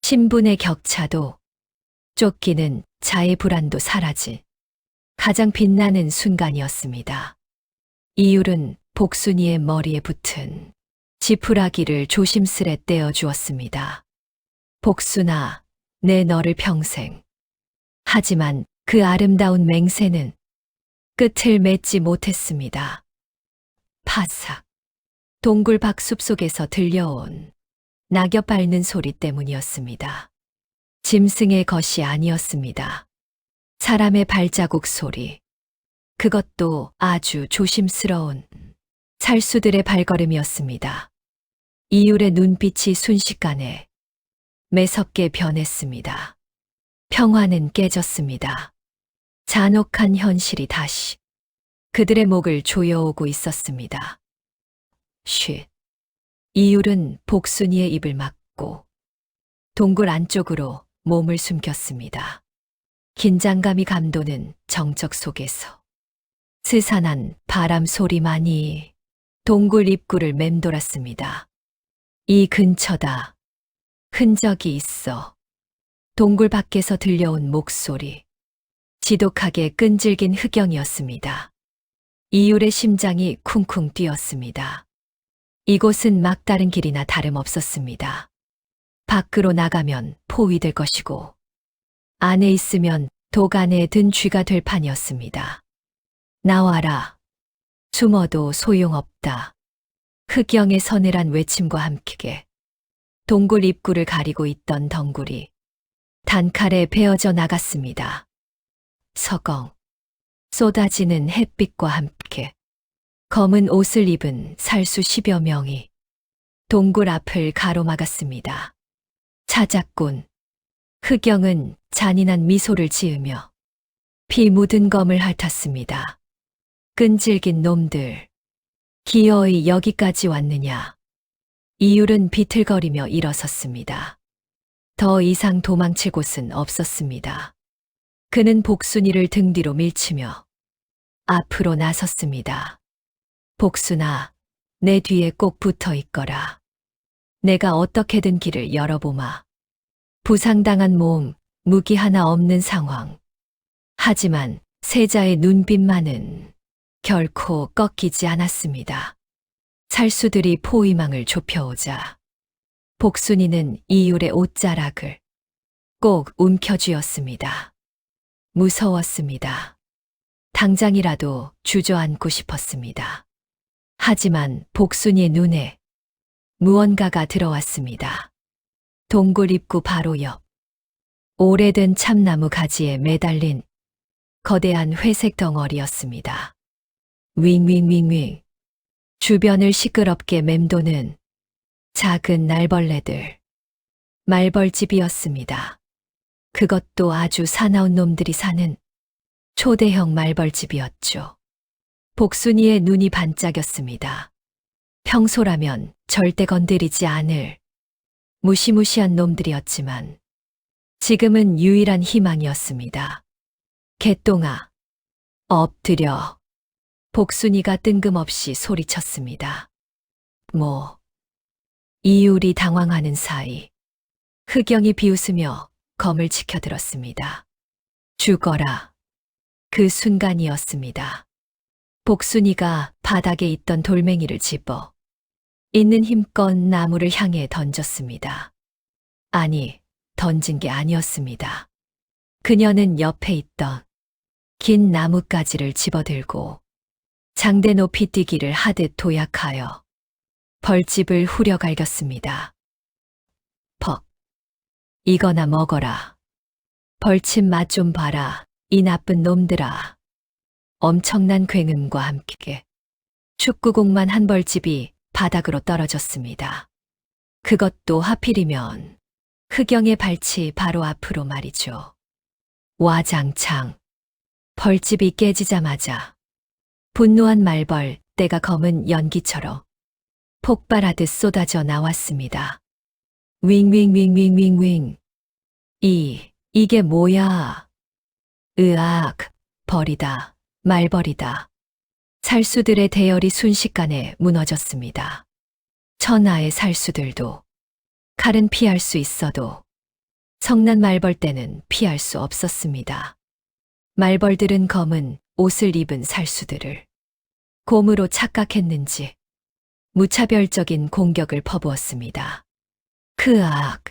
신분의 격차도 쫓기는 자의 불안도 사라진 가장 빛나는 순간이었습니다. 이율은 복순이의 머리에 붙은 지푸라기를 조심스레 떼어 주었습니다. 복순아, 내 너를 평생. 하지만 그 아름다운 맹세는 끝을 맺지 못했습니다. 파삭. 동굴 밖 숲속에서 들려온 낙엽 밟는 소리 때문이었습니다. 짐승의 것이 아니었습니다. 사람의 발자국 소리. 그것도 아주 조심스러운 살수들의 발걸음이었습니다. 이율의 눈빛이 순식간에 매섭게 변했습니다. 평화는 깨졌습니다. 잔혹한 현실이 다시 그들의 목을 조여오고 있었습니다. 쉿. 이율은 복순이의 입을 막고 동굴 안쪽으로 몸을 숨겼습니다. 긴장감이 감도는 정적 속에서 스산한 바람 소리만이 동굴 입구를 맴돌았습니다. 이 근처다. 흔적이 있어. 동굴 밖에서 들려온 목소리. 지독하게 끈질긴 흑영이었습니다. 이율의 심장이 쿵쿵 뛰었습니다. 이곳은 막다른 길이나 다름없었습니다. 밖으로 나가면 포위될 것이고 안에 있으면 독 안에 든 쥐가 될 판이었습니다. 나와라. 숨어도 소용없다. 흑영의 서늘한 외침과 함께 동굴 입구를 가리고 있던 덩굴이 단칼에 베어져 나갔습니다. 서걱. 쏟아지는 햇빛과 함께 검은 옷을 입은 살수 10여 명이 동굴 앞을 가로막았습니다. 찾았군. 흑영은 잔인한 미소를 지으며 피 묻은 검을 핥았습니다. 끈질긴 놈들. 기어이 여기까지 왔느냐. 이율은 비틀거리며 일어섰습니다. 더 이상 도망칠 곳은 없었습니다. 그는 복순이를 등 뒤로 밀치며 앞으로 나섰습니다. 복순아, 내 뒤에 꼭 붙어 있거라. 내가 어떻게든 길을 열어보마. 부상당한 몸, 무기 하나 없는 상황. 하지만 세자의 눈빛만은 결코 꺾이지 않았습니다. 살수들이 포위망을 좁혀오자 복순이는 이율의 옷자락을 꼭 움켜쥐었습니다. 무서웠습니다. 당장이라도 주저앉고 싶었습니다. 하지만 복순이의 눈에 무언가가 들어왔습니다. 동굴 입구 바로 옆 오래된 참나무 가지에 매달린 거대한 회색 덩어리였습니다. 윙윙윙윙 주변을 시끄럽게 맴도는 작은 날벌레들. 말벌집이었습니다. 그것도 아주 사나운 놈들이 사는 초대형 말벌집이었죠. 복순이의 눈이 반짝였습니다. 평소라면 절대 건드리지 않을 무시무시한 놈들이었지만 지금은 유일한 희망이었습니다. 개똥아, 엎드려. 복순이가 뜬금없이 소리쳤습니다. 이율이 당황하는 사이 흑영이 비웃으며 검을 치켜들었습니다. 죽어라. 그 순간이었습니다. 복순이가 바닥에 있던 돌멩이를 집어 있는 힘껏 나무를 향해 던졌습니다. 아니, 던진 게 아니었습니다. 그녀는 옆에 있던 긴 나뭇가지를 집어들고 장대 높이 뛰기를 하듯 도약하여 벌집을 후려갈겼습니다. 퍽. 이거나 먹어라. 벌집 맛 좀 봐라. 이 나쁜 놈들아. 엄청난 굉음과 함께 축구공만 한 벌집이 바닥으로 떨어졌습니다. 그것도 하필이면 흑영의 발치 바로 앞으로 말이죠. 와장창. 벌집이 깨지자마자 분노한 말벌 때가 검은 연기처럼 폭발하듯 쏟아져 나왔습니다. 윙윙윙윙윙윙. 이게 뭐야? 으악, 벌이다, 말벌이다. 살수들의 대열이 순식간에 무너졌습니다. 천하의 살수들도 칼은 피할 수 있어도 성난 말벌 때는 피할 수 없었습니다. 말벌들은 검은 옷을 입은 살수들을 곰으로 착각했는지 무차별적인 공격을 퍼부었습니다. 크악,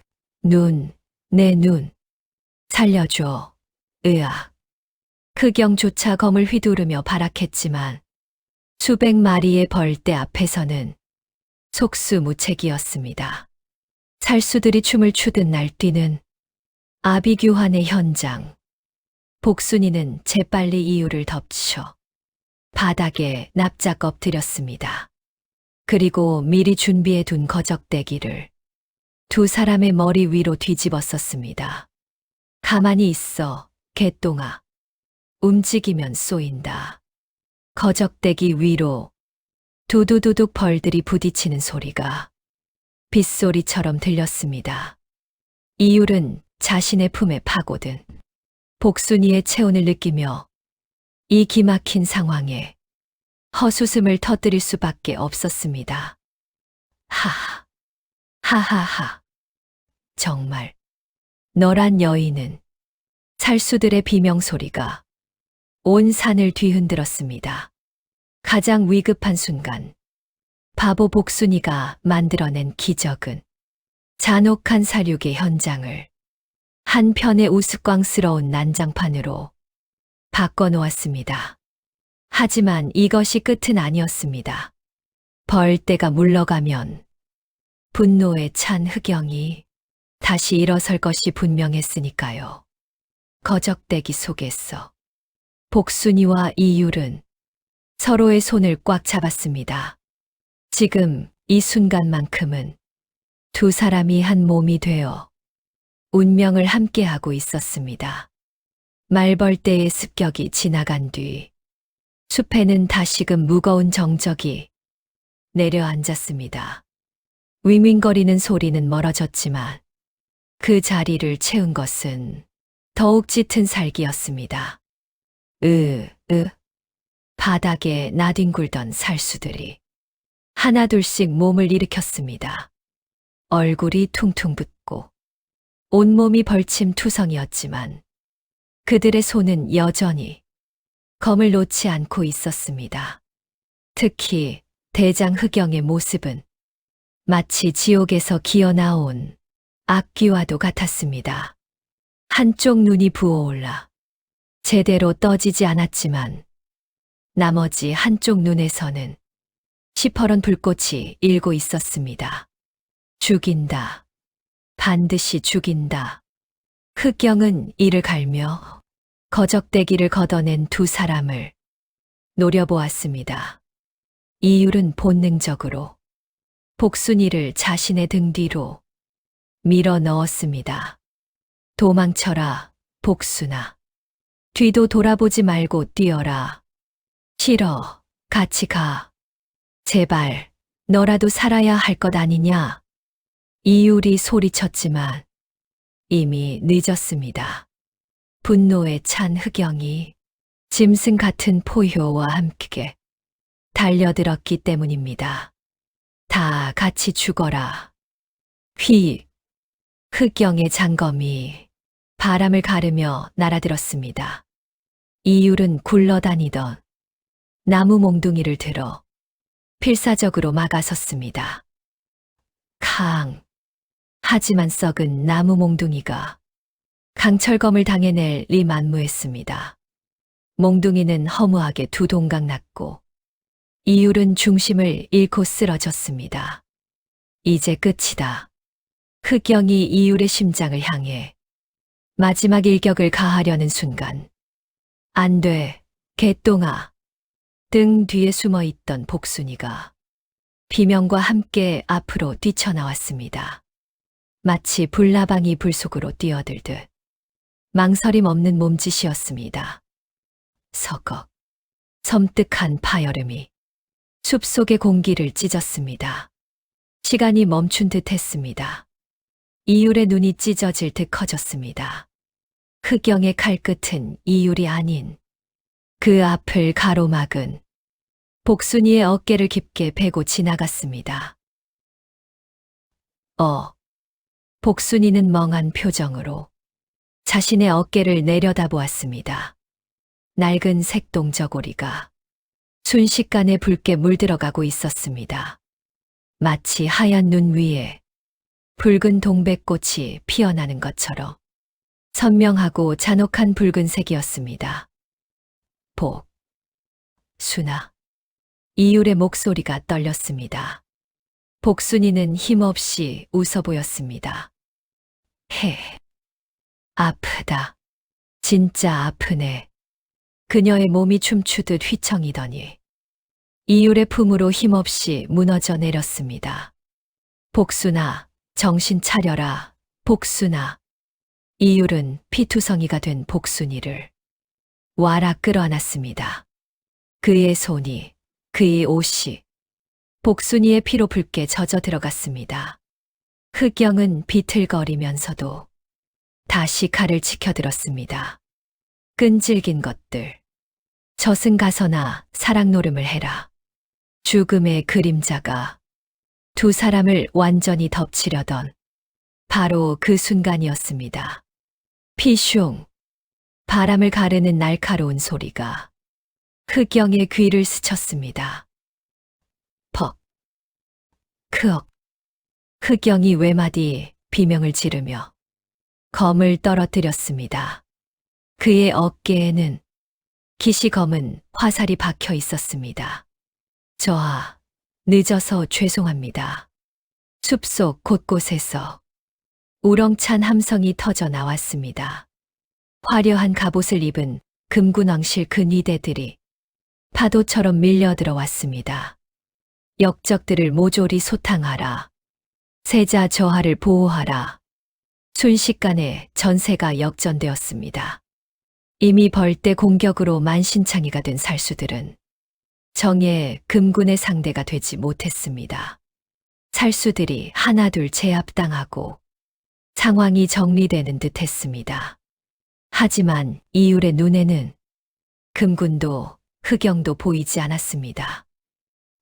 내 눈, 살려줘, 으악. 흑영조차 검을 휘두르며 발악했지만 수백 마리의 벌떼 앞에서는 속수무책이었습니다. 살수들이 춤을 추듯 날뛰는 아비규환의 현장. 복순이는 재빨리 이유를 덮쳐 바닥에 납작 엎드렸습니다. 그리고 미리 준비해 둔 거적대기를 두 사람의 머리 위로 뒤집어 썼습니다. 가만히 있어, 개똥아. 움직이면 쏘인다. 거적대기 위로 두두두둑 벌들이 부딪히는 소리가 빗소리처럼 들렸습니다. 이율은 자신의 품에 파고든 복순이의 체온을 느끼며 이 기막힌 상황에 헛웃음을 터뜨릴 수밖에 없었습니다. 하하하. 정말 너란 여인은. 살수들의 비명소리가 온 산을 뒤흔들었습니다. 가장 위급한 순간 바보 복순이가 만들어낸 기적은 잔혹한 살육의 현장을 한편의 우스꽝스러운 난장판으로 바꿔놓았습니다. 하지만 이것이 끝은 아니었습니다. 벌떼가 물러가면 분노에 찬 흑영이 다시 일어설 것이 분명했으니까요. 거적대기 속에서 복순이와 이율은 서로의 손을 꽉 잡았습니다. 지금 이 순간만큼은 두 사람이 한 몸이 되어 운명을 함께하고 있었습니다. 말벌떼의 습격이 지나간 뒤 숲에는 다시금 무거운 정적이 내려앉았습니다. 윙윙거리는 소리는 멀어졌지만 그 자리를 채운 것은 더욱 짙은 살기였습니다. 바닥에 나뒹굴던 살수들이 하나둘씩 몸을 일으켰습니다. 얼굴이 퉁퉁 붓고 온몸이 벌침투성이었지만 그들의 손은 여전히 검을 놓지 않고 있었습니다. 특히 대장 흑영의 모습은 마치 지옥에서 기어나온 악귀와도 같았습니다. 한쪽 눈이 부어올라 제대로 떠지지 않았지만 나머지 한쪽 눈에서는 시퍼런 불꽃이 일고 있었습니다. 죽인다. 반드시 죽인다. 흑영은 이를 갈며 거적대기를 걷어낸 두 사람을 노려보았습니다. 이율은 본능적으로 복순이를 자신의 등 뒤로 밀어 넣었습니다. 도망쳐라, 복순아. 뒤도 돌아보지 말고 뛰어라. 싫어, 같이 가. 제발, 너라도 살아야 할 것 아니냐. 이율이 소리쳤지만 이미 늦었습니다. 분노에 찬 흑영이 짐승 같은 포효와 함께 달려들었기 때문입니다. 다 같이 죽어라. 휘! 흑영의 장검이 바람을 가르며 날아들었습니다. 이율은 굴러다니던 나무 몽둥이를 들어 필사적으로 막아섰습니다. 캉! 하지만 썩은 나무 몽둥이가 강철검을 당해낼 리 만무했습니다. 몽둥이는 허무하게 두 동강 났고 이율은 중심을 잃고 쓰러졌습니다. 이제 끝이다. 흑영이 이율의 심장을 향해 마지막 일격을 가하려는 순간 안 돼, 개똥아. 등 뒤에 숨어있던 복순이가 비명과 함께 앞으로 뛰쳐나왔습니다. 마치 불나방이 불 속으로 뛰어들듯 망설임 없는 몸짓이었습니다. 서걱, 섬뜩한 파열음이 숲속의 공기를 찢었습니다. 시간이 멈춘 듯 했습니다. 이율의 눈이 찢어질 듯 커졌습니다. 흑영의 칼끝은 이율이 아닌 그 앞을 가로막은 복순이의 어깨를 깊게 베고 지나갔습니다. 복순이는 멍한 표정으로 자신의 어깨를 내려다보았습니다. 낡은 색동저고리가 순식간에 붉게 물들어가고 있었습니다. 마치 하얀 눈 위에 붉은 동백꽃이 피어나는 것처럼 선명하고 잔혹한 붉은색이었습니다. 복순아. 이율의 목소리가 떨렸습니다. 복순이는 힘없이 웃어 보였습니다. 아프다. 진짜 아프네. 그녀의 몸이 춤추듯 휘청이더니 이율의 품으로 힘없이 무너져 내렸습니다. 복순아, 정신 차려라. 복순아. 이율은 피투성이가 된 복순이를 와라 끌어안았습니다. 그의 손이, 그의 옷이 복순이의 피로 붉게 젖어 들어갔습니다. 흑영은 비틀거리면서도 다시 칼을 치켜들었습니다. 끈질긴 것들. 저승가서나 사랑 노름을 해라. 죽음의 그림자가 두 사람을 완전히 덮치려던 바로 그 순간이었습니다. 피슝. 바람을 가르는 날카로운 소리가 흑영의 귀를 스쳤습니다. 퍽. 크억. 흑영이 외마디 비명을 지르며 검을 떨어뜨렸습니다. 그의 어깨에는 기시 검은 화살이 박혀 있었습니다. 저하, 늦어서 죄송합니다. 숲속 곳곳에서 우렁찬 함성이 터져 나왔습니다. 화려한 갑옷을 입은 금군왕실 그 니대들이 파도처럼 밀려 들어왔습니다. 역적들을 모조리 소탕하라. 세자 저하를 보호하라. 순식간에 전세가 역전되었습니다. 이미 벌떼 공격으로 만신창이가 된 살수들은 정예 금군의 상대가 되지 못했습니다. 살수들이 하나둘 제압당하고 상황이 정리되는 듯 했습니다. 하지만 이율의 눈에는 금군도 흑영도 보이지 않았습니다.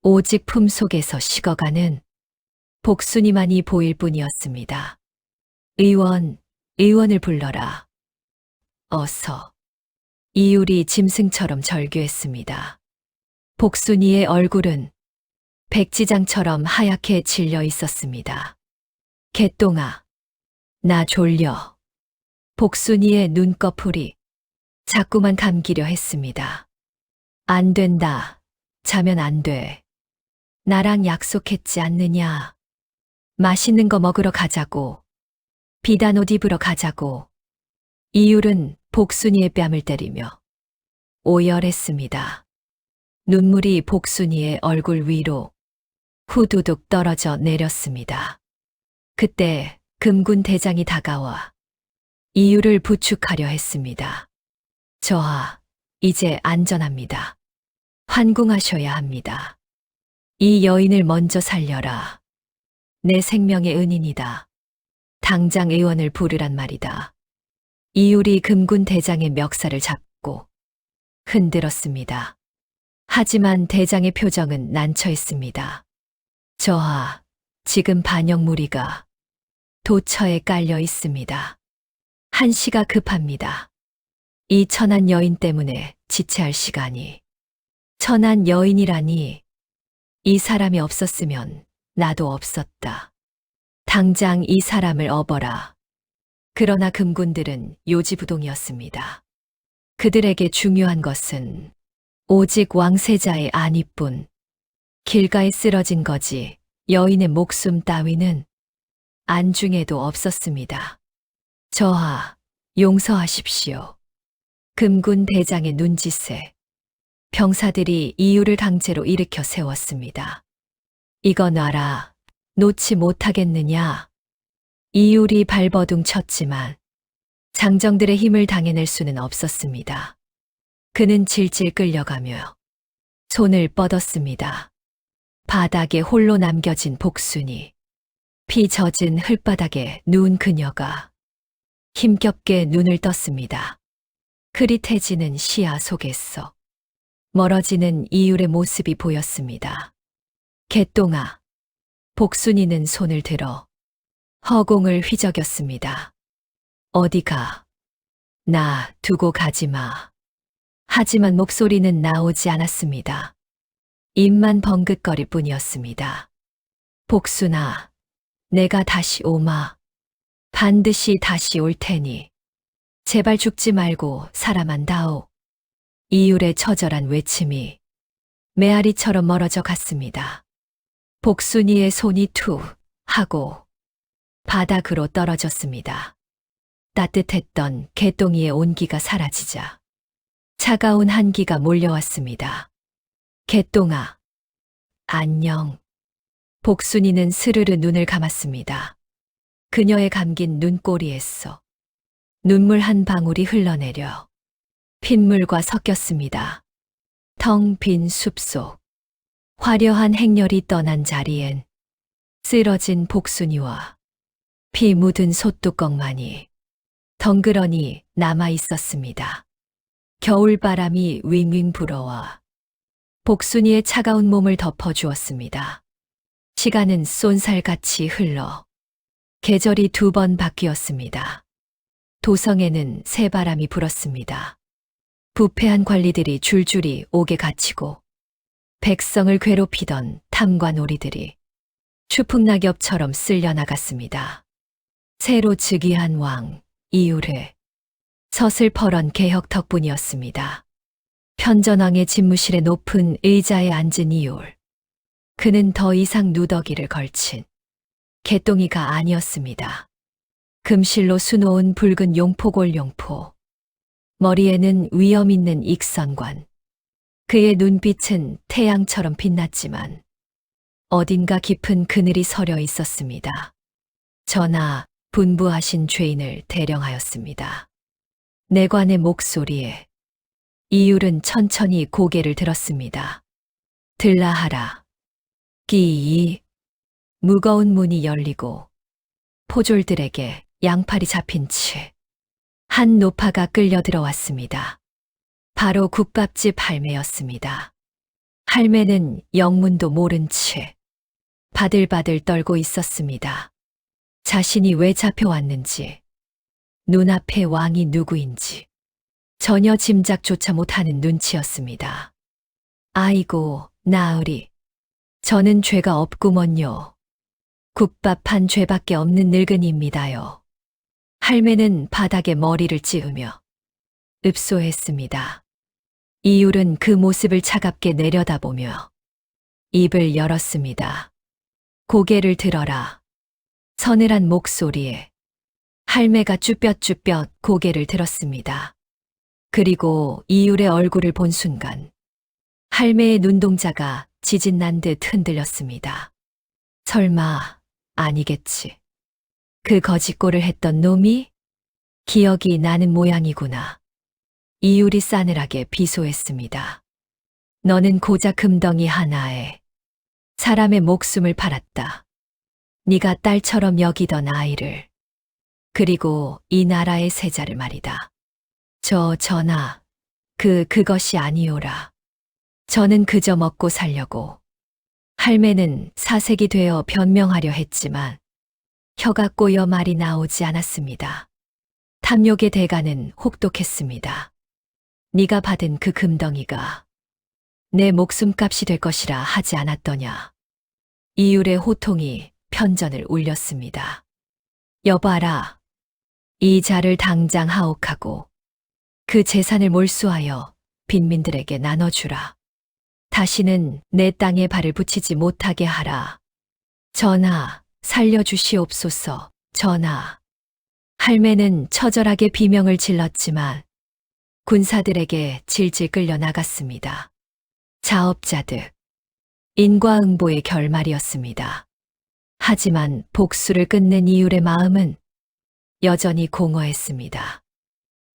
오직 품속에서 식어가는 복순이만이 보일 뿐이었습니다. 의원을 불러라. 어서. 이율이 짐승처럼 절규했습니다. 복순이의 얼굴은 백지장처럼 하얗게 질려 있었습니다. 개똥아, 나 졸려. 복순이의 눈꺼풀이 자꾸만 감기려 했습니다. 안 된다. 자면 안 돼. 나랑 약속했지 않느냐. 맛있는 거 먹으러 가자고. 비단 옷 입으러 가자고. 이율은 복순이의 뺨을 때리며 오열했습니다. 눈물이 복순이의 얼굴 위로 후두둑 떨어져 내렸습니다. 그때 금군 대장이 다가와 이율을 부축하려 했습니다. 저하, 이제 안전합니다. 환궁하셔야 합니다. 이 여인을 먼저 살려라. 내 생명의 은인이다. 당장 의원을 부르란 말이다. 이율이 금군 대장의 멱살을 잡고 흔들었습니다. 하지만 대장의 표정은 난처했습니다. 저하, 지금 반역 무리가 도처에 깔려 있습니다. 한시가 급합니다. 이 천한 여인 때문에 지체할 시간이. 천한 여인이라니, 이 사람이 없었으면 나도 없었다. 당장 이 사람을 업어라. 그러나 금군들은 요지부동이었습니다. 그들에게 중요한 것은 오직 왕세자의 안위뿐. 길가에 쓰러진 거지 여인의 목숨 따위는 안중에도 없었습니다. 저하, 용서하십시오. 금군 대장의 눈짓에 병사들이 이율을 강제로 일으켜 세웠습니다. 이거 놔라. 놓지 못하겠느냐. 이율이 발버둥 쳤지만 장정들의 힘을 당해낼 수는 없었습니다. 그는 질질 끌려가며 손을 뻗었습니다. 바닥에 홀로 남겨진 복순이, 피 젖은 흙바닥에 누운 그녀가 힘겹게 눈을 떴습니다. 흐릿해지는 시야 속에서 멀어지는 이율의 모습이 보였습니다. 개똥아. 복순이는 손을 들어 허공을 휘저겼습니다. 어디가? 나 두고 가지 마. 하지만 목소리는 나오지 않았습니다. 입만 벙긋거릴 뿐이었습니다. 복순아, 내가 다시 오마. 반드시 다시 올 테니. 제발 죽지 말고 살아만 다오. 이율의 처절한 외침이 메아리처럼 멀어져 갔습니다. 복순이의 손이 투 하고 바닥으로 떨어졌습니다. 따뜻했던 개똥이의 온기가 사라지자 차가운 한기가 몰려왔습니다. 개똥아, 안녕. 복순이는 스르르 눈을 감았습니다. 그녀의 감긴 눈꼬리에서 눈물 한 방울이 흘러내려 핏물과 섞였습니다. 텅 빈 숲속, 화려한 행렬이 떠난 자리엔 쓰러진 복순이와 피 묻은 솥뚜껑만이 덩그러니 남아 있었습니다. 겨울바람이 윙윙 불어와 복순이의 차가운 몸을 덮어주었습니다. 시간은 쏜살같이 흘러 계절이 2번 바뀌었습니다. 도성에는 새바람이 불었습니다. 부패한 관리들이 줄줄이 옥에 갇히고 백성을 괴롭히던 탐관오리들이 추풍낙엽처럼 쓸려나갔습니다. 새로 즉위한 왕 이율의 서슬퍼런 개혁 덕분이었습니다. 편전왕의 집무실의 높은 의자에 앉은 이율. 그는 더 이상 누더기를 걸친 개똥이가 아니었습니다. 금실로 수놓은 붉은 용포골 용포. 머리에는 위엄 있는 익선관. 그의 눈빛은 태양처럼 빛났지만 어딘가 깊은 그늘이 서려 있었습니다. 전하, 분부하신 죄인을 대령하였습니다. 내관의 목소리에 이율은 천천히 고개를 들었습니다. 들라하라. 기이. 무거운 문이 열리고 포졸들에게 양팔이 잡힌 채 한 노파가 끌려 들어왔습니다. 바로 국밥집 할매였습니다. 할매는 영문도 모른 채 바들바들 떨고 있었습니다. 자신이 왜 잡혀왔는지, 눈앞에 왕이 누구인지 전혀 짐작조차 못하는 눈치였습니다. 아이고, 나으리. 저는 죄가 없구먼요. 국밥 한 죄밖에 없는 늙은이입니다요. 할매는 바닥에 머리를 찌으며 읍소했습니다. 이율은 그 모습을 차갑게 내려다보며 입을 열었습니다. 고개를 들어라. 서늘한 목소리에 할매가 쭈뼛쭈뼛 고개를 들었습니다. 그리고 이율의 얼굴을 본 순간 할매의 눈동자가 지진난 듯 흔들렸습니다. 설마 아니겠지. 그 거짓골을 했던 놈이 기억이 나는 모양이구나. 이율이 싸늘하게 비소했습니다. 너는 고작 금덩이 하나에 사람의 목숨을 팔았다. 네가 딸처럼 여기던 아이를, 그리고 이 나라의 세자를 말이다. 전하, 그것이 아니오라. 저는 그저 먹고 살려고. 할매는 사색이 되어 변명하려 했지만 혀가 꼬여 말이 나오지 않았습니다. 탐욕의 대가는 혹독했습니다. 네가 받은 그 금덩이가 내 목숨값이 될 것이라 하지 않았더냐. 이율의 호통이 편전을 울렸습니다. 여봐라. 이 자를 당장 하옥하고 그 재산을 몰수하여 빈민들에게 나눠주라. 다시는 내 땅에 발을 붙이지 못하게 하라. 전하, 살려주시옵소서. 전하. 할매는 처절하게 비명을 질렀지만 군사들에게 질질 끌려 나갔습니다. 자업자득, 인과응보의 결말이었습니다. 하지만 복수를 끝낸 이율의 마음은 여전히 공허했습니다.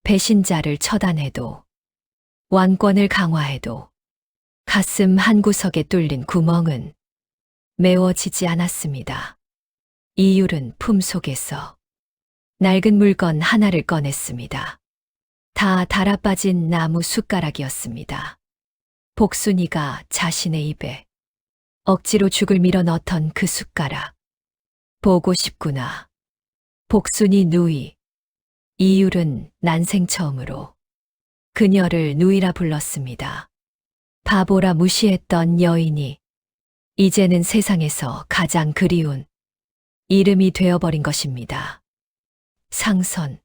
배신자를 처단해도, 왕권을 강화해도 가슴 한구석에 뚫린 구멍은 메워지지 않았습니다. 이율은 품속에서 낡은 물건 하나를 꺼냈습니다. 다 달아빠진 나무 숟가락이었습니다. 복순이가 자신의 입에 억지로 죽을 밀어 넣던 그 숟가락. 보고 싶구나. 복순이 누이. 이율은 난생 처음으로 그녀를 누이라 불렀습니다. 바보라 무시했던 여인이 이제는 세상에서 가장 그리운 이름이 되어버린 것입니다. 상선.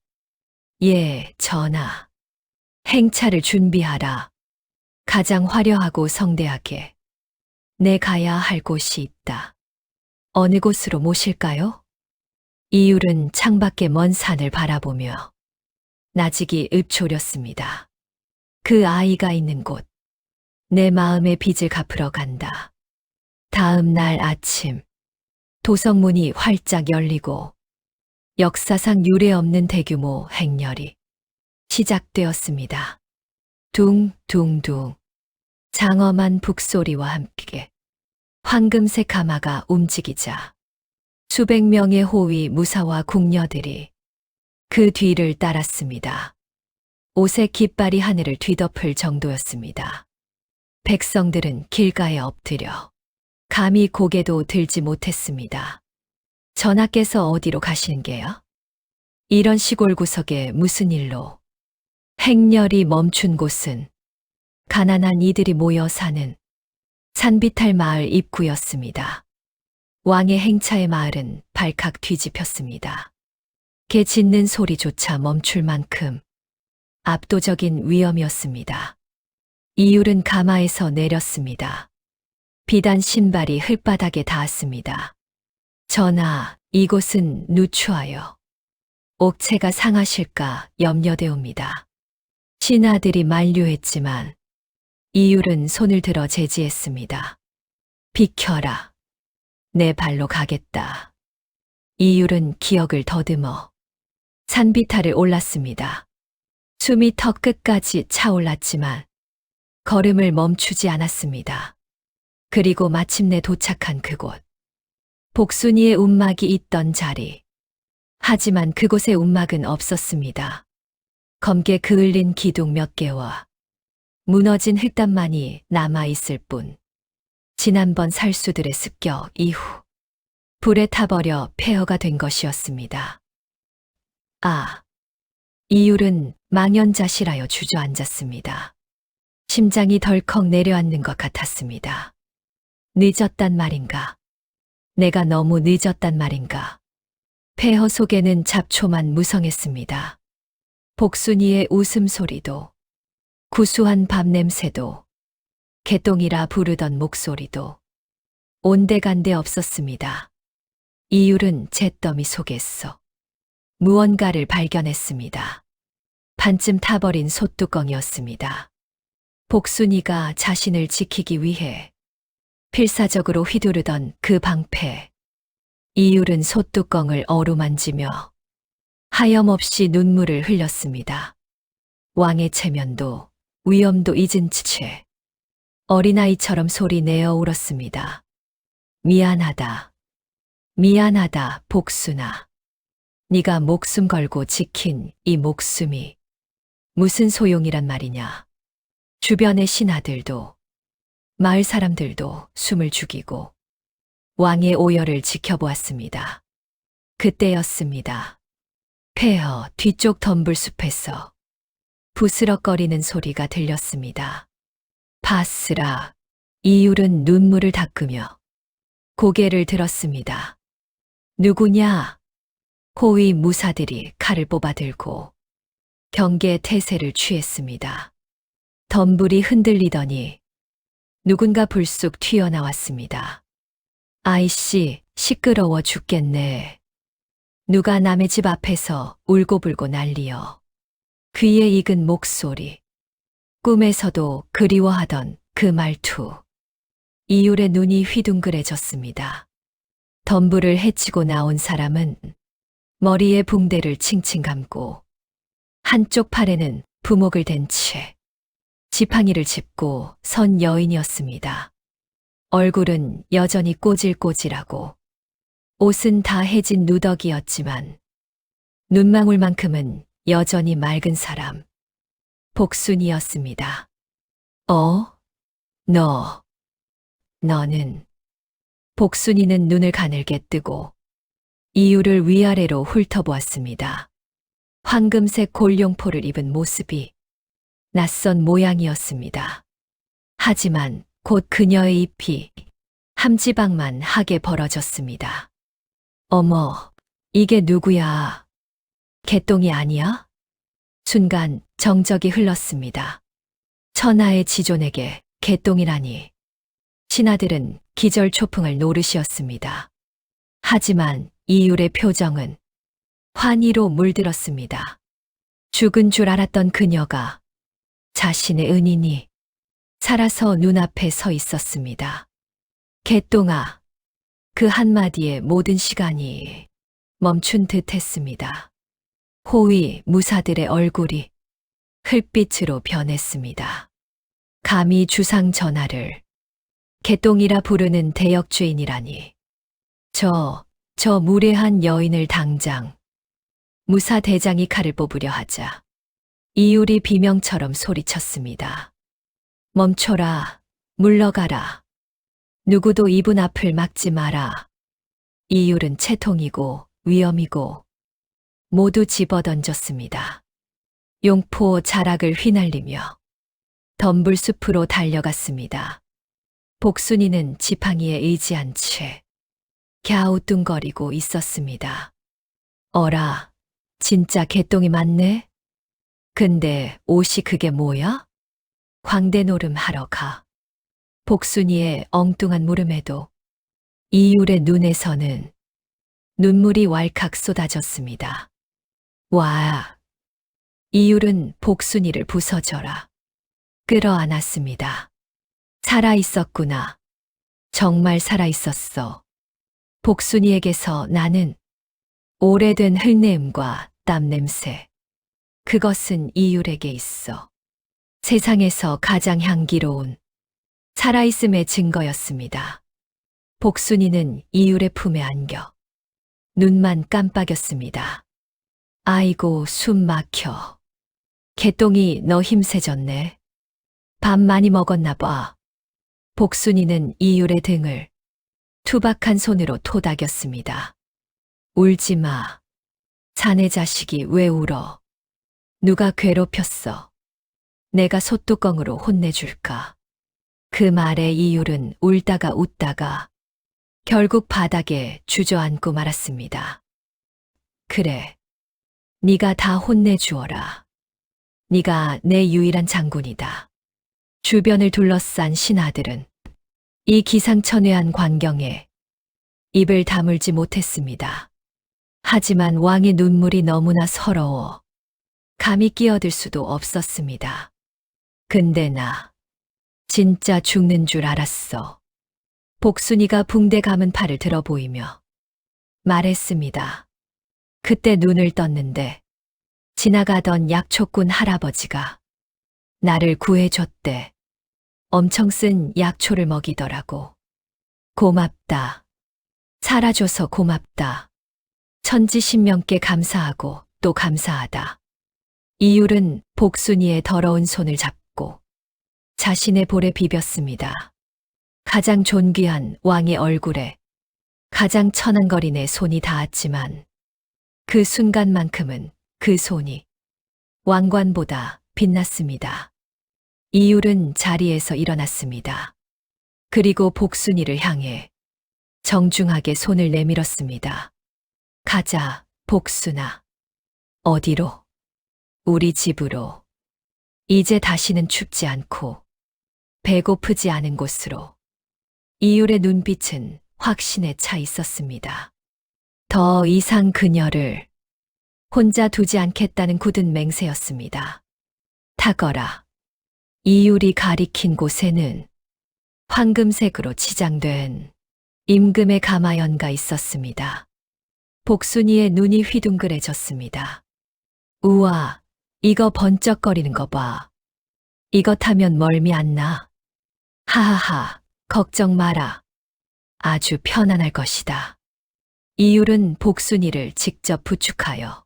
예, 전하. 행차를 준비하라. 가장 화려하고 성대하게 내 가야 할 곳이 있다. 어느 곳으로 모실까요? 이율은 창밖의 먼 산을 바라보며 나직이 읊조렸습니다. 그 아이가 있는 곳, 내 마음의 빚을 갚으러 간다. 다음 날 아침, 도성문이 활짝 열리고 역사상 유례없는 대규모 행렬이 시작되었습니다. 둥둥둥, 장엄한 북소리와 함께 황금색 가마가 움직이자 수백 명의 호위 무사와 궁녀들이 그 뒤를 따랐습니다. 오색 깃발이 하늘을 뒤덮을 정도였습니다. 백성들은 길가에 엎드려 감히 고개도 들지 못했습니다. 전하께서 어디로 가시는 게요? 이런 시골 구석에 무슨 일로? 행렬이 멈춘 곳은 가난한 이들이 모여 사는 산비탈 마을 입구였습니다. 왕의 행차의 마을은 발칵 뒤집혔습니다. 개 짖는 소리조차 멈출 만큼 압도적인 위험이었습니다. 이율은 가마에서 내렸습니다. 비단 신발이 흙바닥에 닿았습니다. 전하, 이곳은 누추하여 옥체가 상하실까 염려되옵니다. 신하들이 만류했지만 이율은 손을 들어 제지했습니다. 비켜라. 내 발로 가겠다. 이율은 기억을 더듬어 산비탈을 올랐습니다. 숨이 턱 끝까지 차올랐지만 걸음을 멈추지 않았습니다. 그리고 마침내 도착한 그곳. 복순이의 움막이 있던 자리. 하지만 그곳에 움막은 없었습니다. 검게 그을린 기둥 몇 개와 무너진 흙담만이 남아있을 뿐, 지난번 살수들의 습격 이후 불에 타버려 폐허가 된 것이었습니다. 아, 이율은 망연자실하여 주저앉았습니다. 심장이 덜컥 내려앉는 것 같았습니다. 늦었단 말인가? 내가 너무 늦었단 말인가? 폐허 속에는 잡초만 무성했습니다. 복순이의 웃음소리도, 구수한 밥 냄새도, 개똥이라 부르던 목소리도 온데간데 없었습니다. 이율은 잿더미 속에서 무언가를 발견했습니다. 반쯤 타버린 솥뚜껑이었습니다. 복순이가 자신을 지키기 위해 필사적으로 휘두르던 그 방패. 이율은 솥뚜껑을 어루만지며 하염없이 눈물을 흘렸습니다. 왕의 체면도 위엄도 잊은 채 어린아이처럼 소리 내어 울었습니다. 미안하다. 미안하다, 복순아. 네가 목숨 걸고 지킨 이 목숨이 무슨 소용이란 말이냐. 주변의 신하들도 마을 사람들도 숨을 죽이고 왕의 오열을 지켜보았습니다. 그때였습니다. 폐허 뒤쪽 덤불숲에서 부스럭거리는 소리가 들렸습니다. 바스라. 이율은 눈물을 닦으며 고개를 들었습니다. 누구냐? 호위 무사들이 칼을 뽑아들고 경계 태세를 취했습니다. 덤불이 흔들리더니 누군가 불쑥 튀어나왔습니다. 아이씨, 시끄러워 죽겠네. 누가 남의 집 앞에서 울고불고 난리여. 귀에 익은 목소리. 꿈에서도 그리워하던 그 말투. 이율의 눈이 휘둥그레졌습니다. 덤불을 헤치고 나온 사람은 머리에 붕대를 칭칭 감고 한쪽 팔에는 부목을 댄 채 지팡이를 짚고 선 여인이었습니다. 얼굴은 여전히 꼬질꼬질하고 옷은 다 해진 누더기였지만 눈망울만큼은 여전히 맑은 사람. 복순이었습니다. 너는. 복순이는 눈을 가늘게 뜨고 이유를 위아래로 훑어보았습니다. 황금색 골룡포를 입은 모습이 낯선 모양이었습니다. 하지만 곧 그녀의 잎이 함지박만 하게 벌어졌습니다. 어머, 이게 누구야? 개똥이 아니야? 순간 정적이 흘렀습니다. 천하의 지존에게 개똥이라니. 신하들은 기절초풍할 노릇이었습니다. 하지만 이율의 표정은 환희로 물들었습니다. 죽은 줄 알았던 그녀가 자신의 은인이 살아서 눈앞에 서 있었습니다. 개똥아. 그 한마디에 모든 시간이 멈춘 듯 했습니다. 호위 무사들의 얼굴이 흙빛으로 변했습니다. 감히 주상 전하를 개똥이라 부르는 대역죄인이라니. 저 무례한 여인을 당장. 무사 대장이 칼을 뽑으려 하자 이율이 비명처럼 소리쳤습니다. 멈춰라. 물러가라. 누구도 이분 앞을 막지 마라. 이율은 채통이고 위험이고 모두 집어던졌습니다. 용포 자락을 휘날리며 덤불숲으로 달려갔습니다. 복순이는 지팡이에 의지한 채 갸우뚱거리고 있었습니다. 어라, 진짜 개똥이 맞네? 근데 옷이 그게 뭐야? 광대노름 하러 가. 복순이의 엉뚱한 물음에도 이율의 눈에서는 눈물이 왈칵 쏟아졌습니다. 와, 이율은 복순이를 부서져라 끌어안았습니다. 살아있었구나. 정말 살아있었어. 복순이에게서 나는 오래된 흙내음과 땀 냄새. 그것은 이율에게 있어. 세상에서 가장 향기로운 살아있음의 증거였습니다. 복순이는 이율의 품에 안겨 눈만 깜빡였습니다. 아이고, 숨 막혀. 개똥이 너 힘세졌네. 밥 많이 먹었나 봐. 복순이는 이율의 등을 투박한 손으로 토닥였습니다. 울지 마. 자네 자식이 왜 울어? 누가 괴롭혔어? 내가 솥뚜껑으로 혼내줄까? 그 말에 이율은 울다가 웃다가 결국 바닥에 주저앉고 말았습니다. 그래. 네가 다 혼내주어라. 네가 내 유일한 장군이다. 주변을 둘러싼 신하들은 이 기상천외한 광경에 입을 다물지 못했습니다. 하지만 왕의 눈물이 너무나 서러워 감히 끼어들 수도 없었습니다. 근데 나 진짜 죽는 줄 알았어. 복순이가 붕대 감은 팔을 들어 보이며 말했습니다. 그때 눈을 떴는데 지나가던 약초꾼 할아버지가 나를 구해줬대. 엄청 쓴 약초를 먹이더라고. 고맙다. 살아줘서 고맙다. 천지신명께 감사하고 또 감사하다. 이율은 복순이의 더러운 손을 잡고 자신의 볼에 비볐습니다. 가장 존귀한 왕의 얼굴에 가장 천한거린의 손이 닿았지만 그 순간만큼은 그 손이 왕관보다 빛났습니다. 이율은 자리에서 일어났습니다. 그리고 복순이를 향해 정중하게 손을 내밀었습니다. 가자, 복순아. 어디로? 우리 집으로. 이제 다시는 춥지 않고 배고프지 않은 곳으로. 이율의 눈빛은 확신에 차 있었습니다. 더 이상 그녀를 혼자 두지 않겠다는 굳은 맹세였습니다. 타거라. 이율이 가리킨 곳에는 황금색으로 치장된 임금의 가마연가 있었습니다. 복순이의 눈이 휘둥그레졌습니다. 우와, 이거 번쩍거리는 거 봐. 이거 타면 멀미 안 나. 하하하, 걱정 마라. 아주 편안할 것이다. 이율은 복순이를 직접 부축하여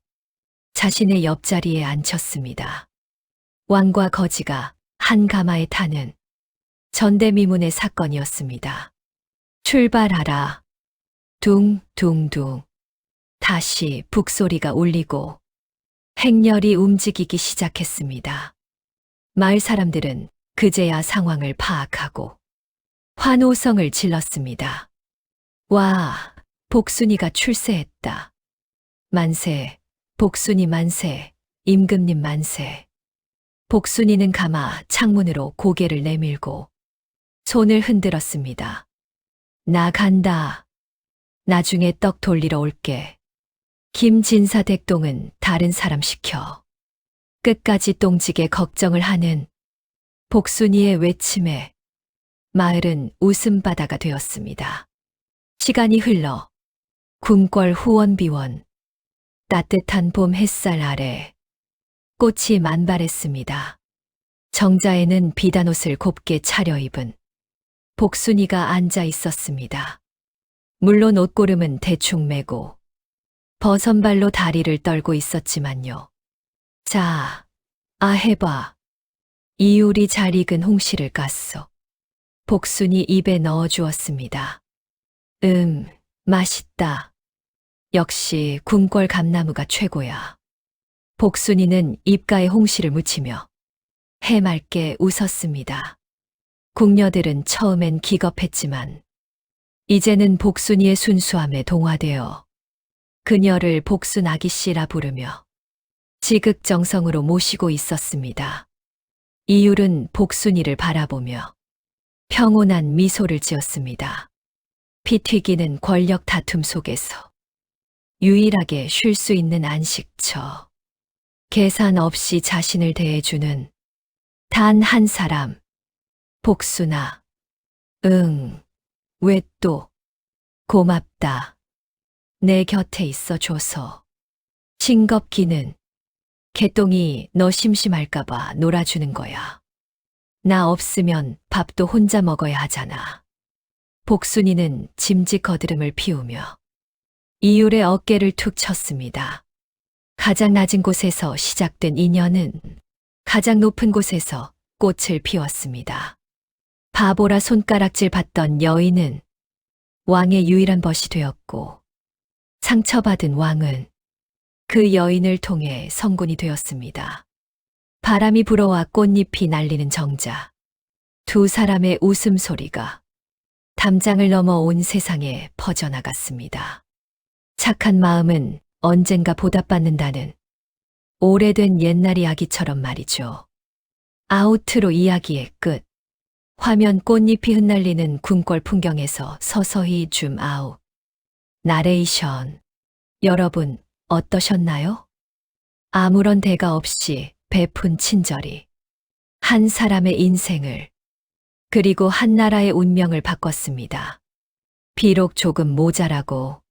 자신의 옆자리에 앉혔습니다. 왕과 거지가 한 가마에 타는 전대미문의 사건이었습니다. 출발하라. 둥둥둥. 다시 북소리가 울리고 행렬이 움직이기 시작했습니다. 마을 사람들은 그제야 상황을 파악하고 환호성을 질렀습니다. 와, 복순이가 출세했다. 만세, 복순이 만세, 임금님 만세. 복순이는 가마 창문으로 고개를 내밀고 손을 흔들었습니다. 나 간다. 나중에 떡 돌리러 올게. 김진사 댁동은 다른 사람 시켜. 끝까지 똥지게 걱정을 하는 복순이의 외침에 마을은 웃음바다가 되었습니다. 시간이 흘러 궁궐 후원비원, 따뜻한 봄 햇살 아래 꽃이 만발했습니다. 정자에는 비단옷을 곱게 차려입은 복순이가 앉아 있었습니다. 물론 옷고름은 대충 매고 버선발로 다리를 떨고 있었지만요. 자, 해봐. 이율이 잘 익은 홍시를 깠어. 복순이 입에 넣어주었습니다. 맛있다. 역시 궁궐 감나무가 최고야. 복순이는 입가에 홍시를 묻히며 해맑게 웃었습니다. 궁녀들은 처음엔 기겁했지만 이제는 복순이의 순수함에 동화되어 그녀를 복순 아기씨라 부르며 지극정성으로 모시고 있었습니다. 이율은 복순이를 바라보며 평온한 미소를 지었습니다. 피 튀기는 권력 다툼 속에서 유일하게 쉴 수 있는 안식처. 계산 없이 자신을 대해주는 단 한 사람. 복순아. 왜 또? 고맙다. 내 곁에 있어줘서. 싱겁기는 개똥이 너 심심할까봐 놀아주는 거야. 나 없으면 밥도 혼자 먹어야 하잖아. 복순이는 짐짓 거드름을 피우며 이율의 어깨를 툭 쳤습니다. 가장 낮은 곳에서 시작된 인연은 가장 높은 곳에서 꽃을 피웠습니다. 바보라 손가락질 받던 여인은 왕의 유일한 벗이 되었고, 상처받은 왕은 그 여인을 통해 성군이 되었습니다. 바람이 불어와 꽃잎이 날리는 정자. 두 사람의 웃음소리가 담장을 넘어 온 세상에 퍼져나갔습니다. 착한 마음은 언젠가 보답받는다는 오래된 옛날 이야기처럼 말이죠. 아우트로 이야기의 끝. 화면 꽃잎이 흩날리는 궁궐 풍경에서 서서히 줌 아웃. 나레이션. 여러분, 어떠셨나요? 아무런 대가 없이 베푼 친절이 한 사람의 인생을 그리고 한 나라의 운명을 바꿨습니다. 비록 조금 모자라고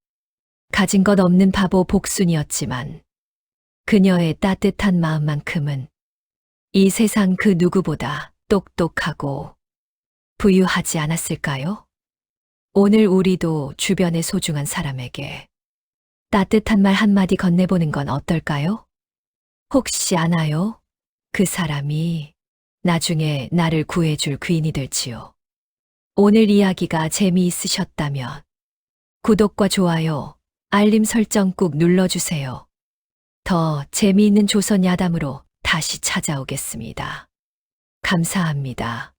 가진 것 없는 바보 복순이었지만 그녀의 따뜻한 마음만큼은 이 세상 그 누구보다 똑똑하고 부유하지 않았을까요? 오늘 우리도 주변의 소중한 사람에게 따뜻한 말 한마디 건네보는 건 어떨까요? 혹시 아나요? 그 사람이 나중에 나를 구해줄 귀인이 될지요. 오늘 이야기가 재미있으셨다면 구독과 좋아요, 알림 설정 꾹 눌러주세요. 더 재미있는 조선 야담으로 다시 찾아오겠습니다. 감사합니다.